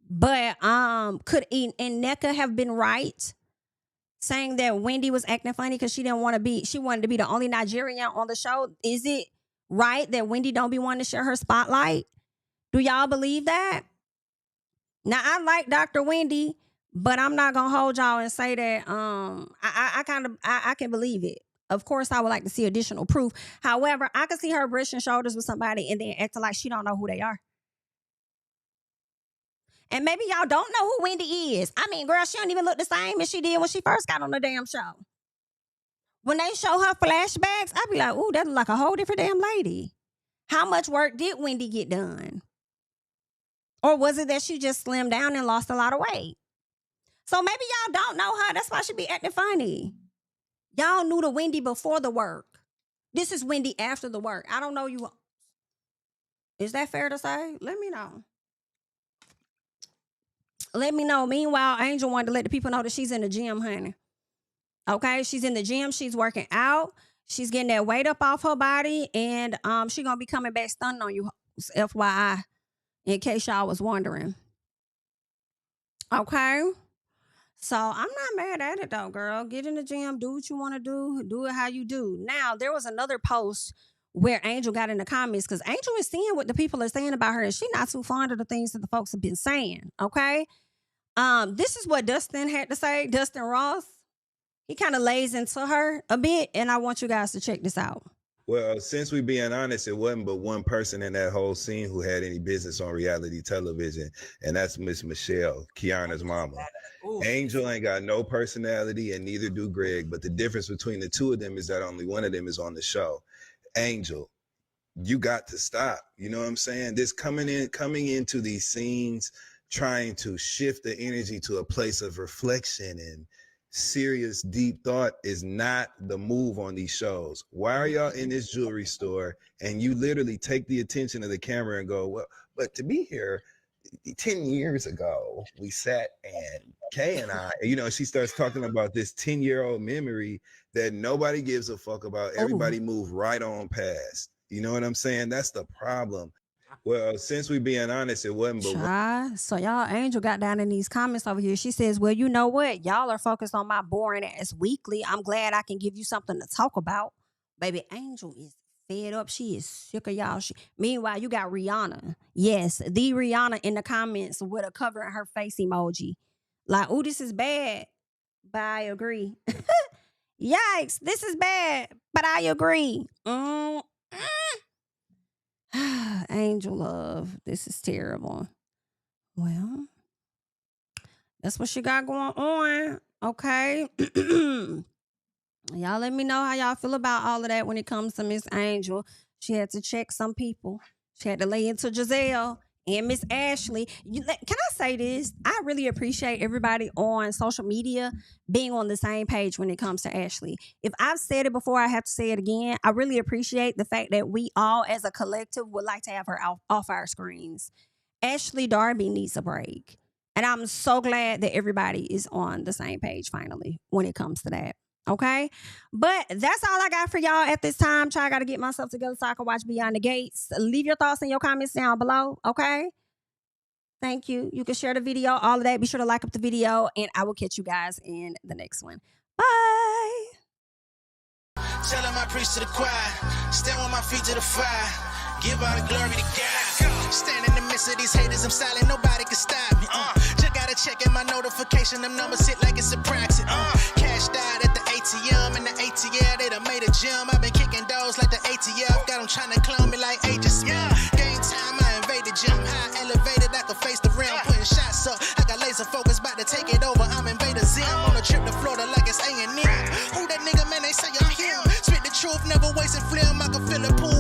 But could Nneka have been right saying that Wendy was acting funny because she wanted to be the only Nigerian on the show? Is it right that Wendy don't be wanting to share her spotlight? Do y'all believe that? Now, I like Dr. Wendy, but I'm not gonna hold y'all and say that I can believe it. Of course, I would like to see additional proof. However, I can see her brushing shoulders with somebody and then acting like she don't know who they are. And maybe y'all don't know who Wendy is. I mean, girl, she don't even look the same as she did when she first got on the damn show. When they show her flashbacks, I'd be like, ooh, that look like a whole different damn lady. How much work did Wendy get done? Or was it that she just slimmed down and lost a lot of weight? So maybe y'all don't know her. That's why she be acting funny. Y'all knew the Wendy before the work. This is Wendy after the work. I don't know you. Is that fair to say? Let me know. Let me know. Meanwhile, Angel wanted to let the people know that she's in the gym, honey. Okay, she's in the gym. She's working out. She's getting that weight up off her body. And she's going to be coming back stunning on you, FYI, in case y'all was wondering. Okay? So I'm not mad at it, though, girl. Get in the gym. Do what you want to do. Do it how you do. Now, there was another post where Angel got in the comments because Angel is seeing what the people are saying about her, and she's not too fond of the things that the folks have been saying, okay? This is what Dustin had to say, Dustin Ross. He kind of lays into her a bit, and I want you guys to check this out. Well, since we being honest, it wasn't but one person in that whole scene who had any business on reality television, and that's Miss Michelle, Kiana's mama. Ooh. Angel ain't got no personality, and neither do Greg, but the difference between the two of them is that only one of them is on the show. Angel, you got to stop. You know what I'm saying? This coming into these scenes, trying to shift the energy to a place of reflection and serious, deep thought is not the move on these shows. Why are y'all in this jewelry store and you literally take the attention of the camera and go, well, but to be here 10 years ago, we sat and Kay and I, you know, she starts talking about this 10-year-old memory that nobody gives a fuck about. Everybody moved right on past. You know what I'm saying? That's the problem. Well, since we being honest, it wasn't but so y'all, Angel got down in these comments over here. She says, well, you know what? Y'all are focused on my boring ass weekly. I'm glad I can give you something to talk about. Baby, Angel is fed up. She is sick of y'all. Meanwhile, you got Rihanna. Yes, the Rihanna in the comments with a covering her face emoji. Like, oh, this is bad. But I agree. Yikes, this is bad. But I agree. Angel love, this is terrible. Well, that's what she got going on. Okay. Y'all let me know how y'all feel about all of that when it comes to Miss Angel. She had to check some people. She had to lay into Gizelle and Miss Ashley. Can I say this? I really appreciate everybody on social media being on the same page when it comes to Ashley. If I've said it before, I have to say it again. I really appreciate the fact that we all as a collective would like to have her off our screens. Ashley Darby needs a break. And I'm so glad that everybody is on the same page finally when it comes to that. Okay? But that's all I got for y'all at this time. I got to get myself together so I can watch Beyond the Gates. Leave your thoughts and your comments down below. Okay? Thank you. You can share the video, all of that. Be sure to like up the video, and I will catch you guys in the next one. Bye. Telling my priest to the choir, stand with my feet to the fire, give all the glory to God. Stand in the midst of these haters, I'm silent, nobody can stop me. Just gotta check in my notification, them numbers hit like it's a praxis. Cashed out at the ATM, and the ATL, they done made a gym. I've been kicking doors like the ATL, got them trying to clone me like Aegis. Game time, I invaded gym, high elevated, I can face the rim, putting shots up. I got laser focus, about to take it over, I'm Invader Zim. On a trip to Florida like it's A&M. Who that nigga, man, they say I'm him. Spit the truth, never wasting film, I can feel it pull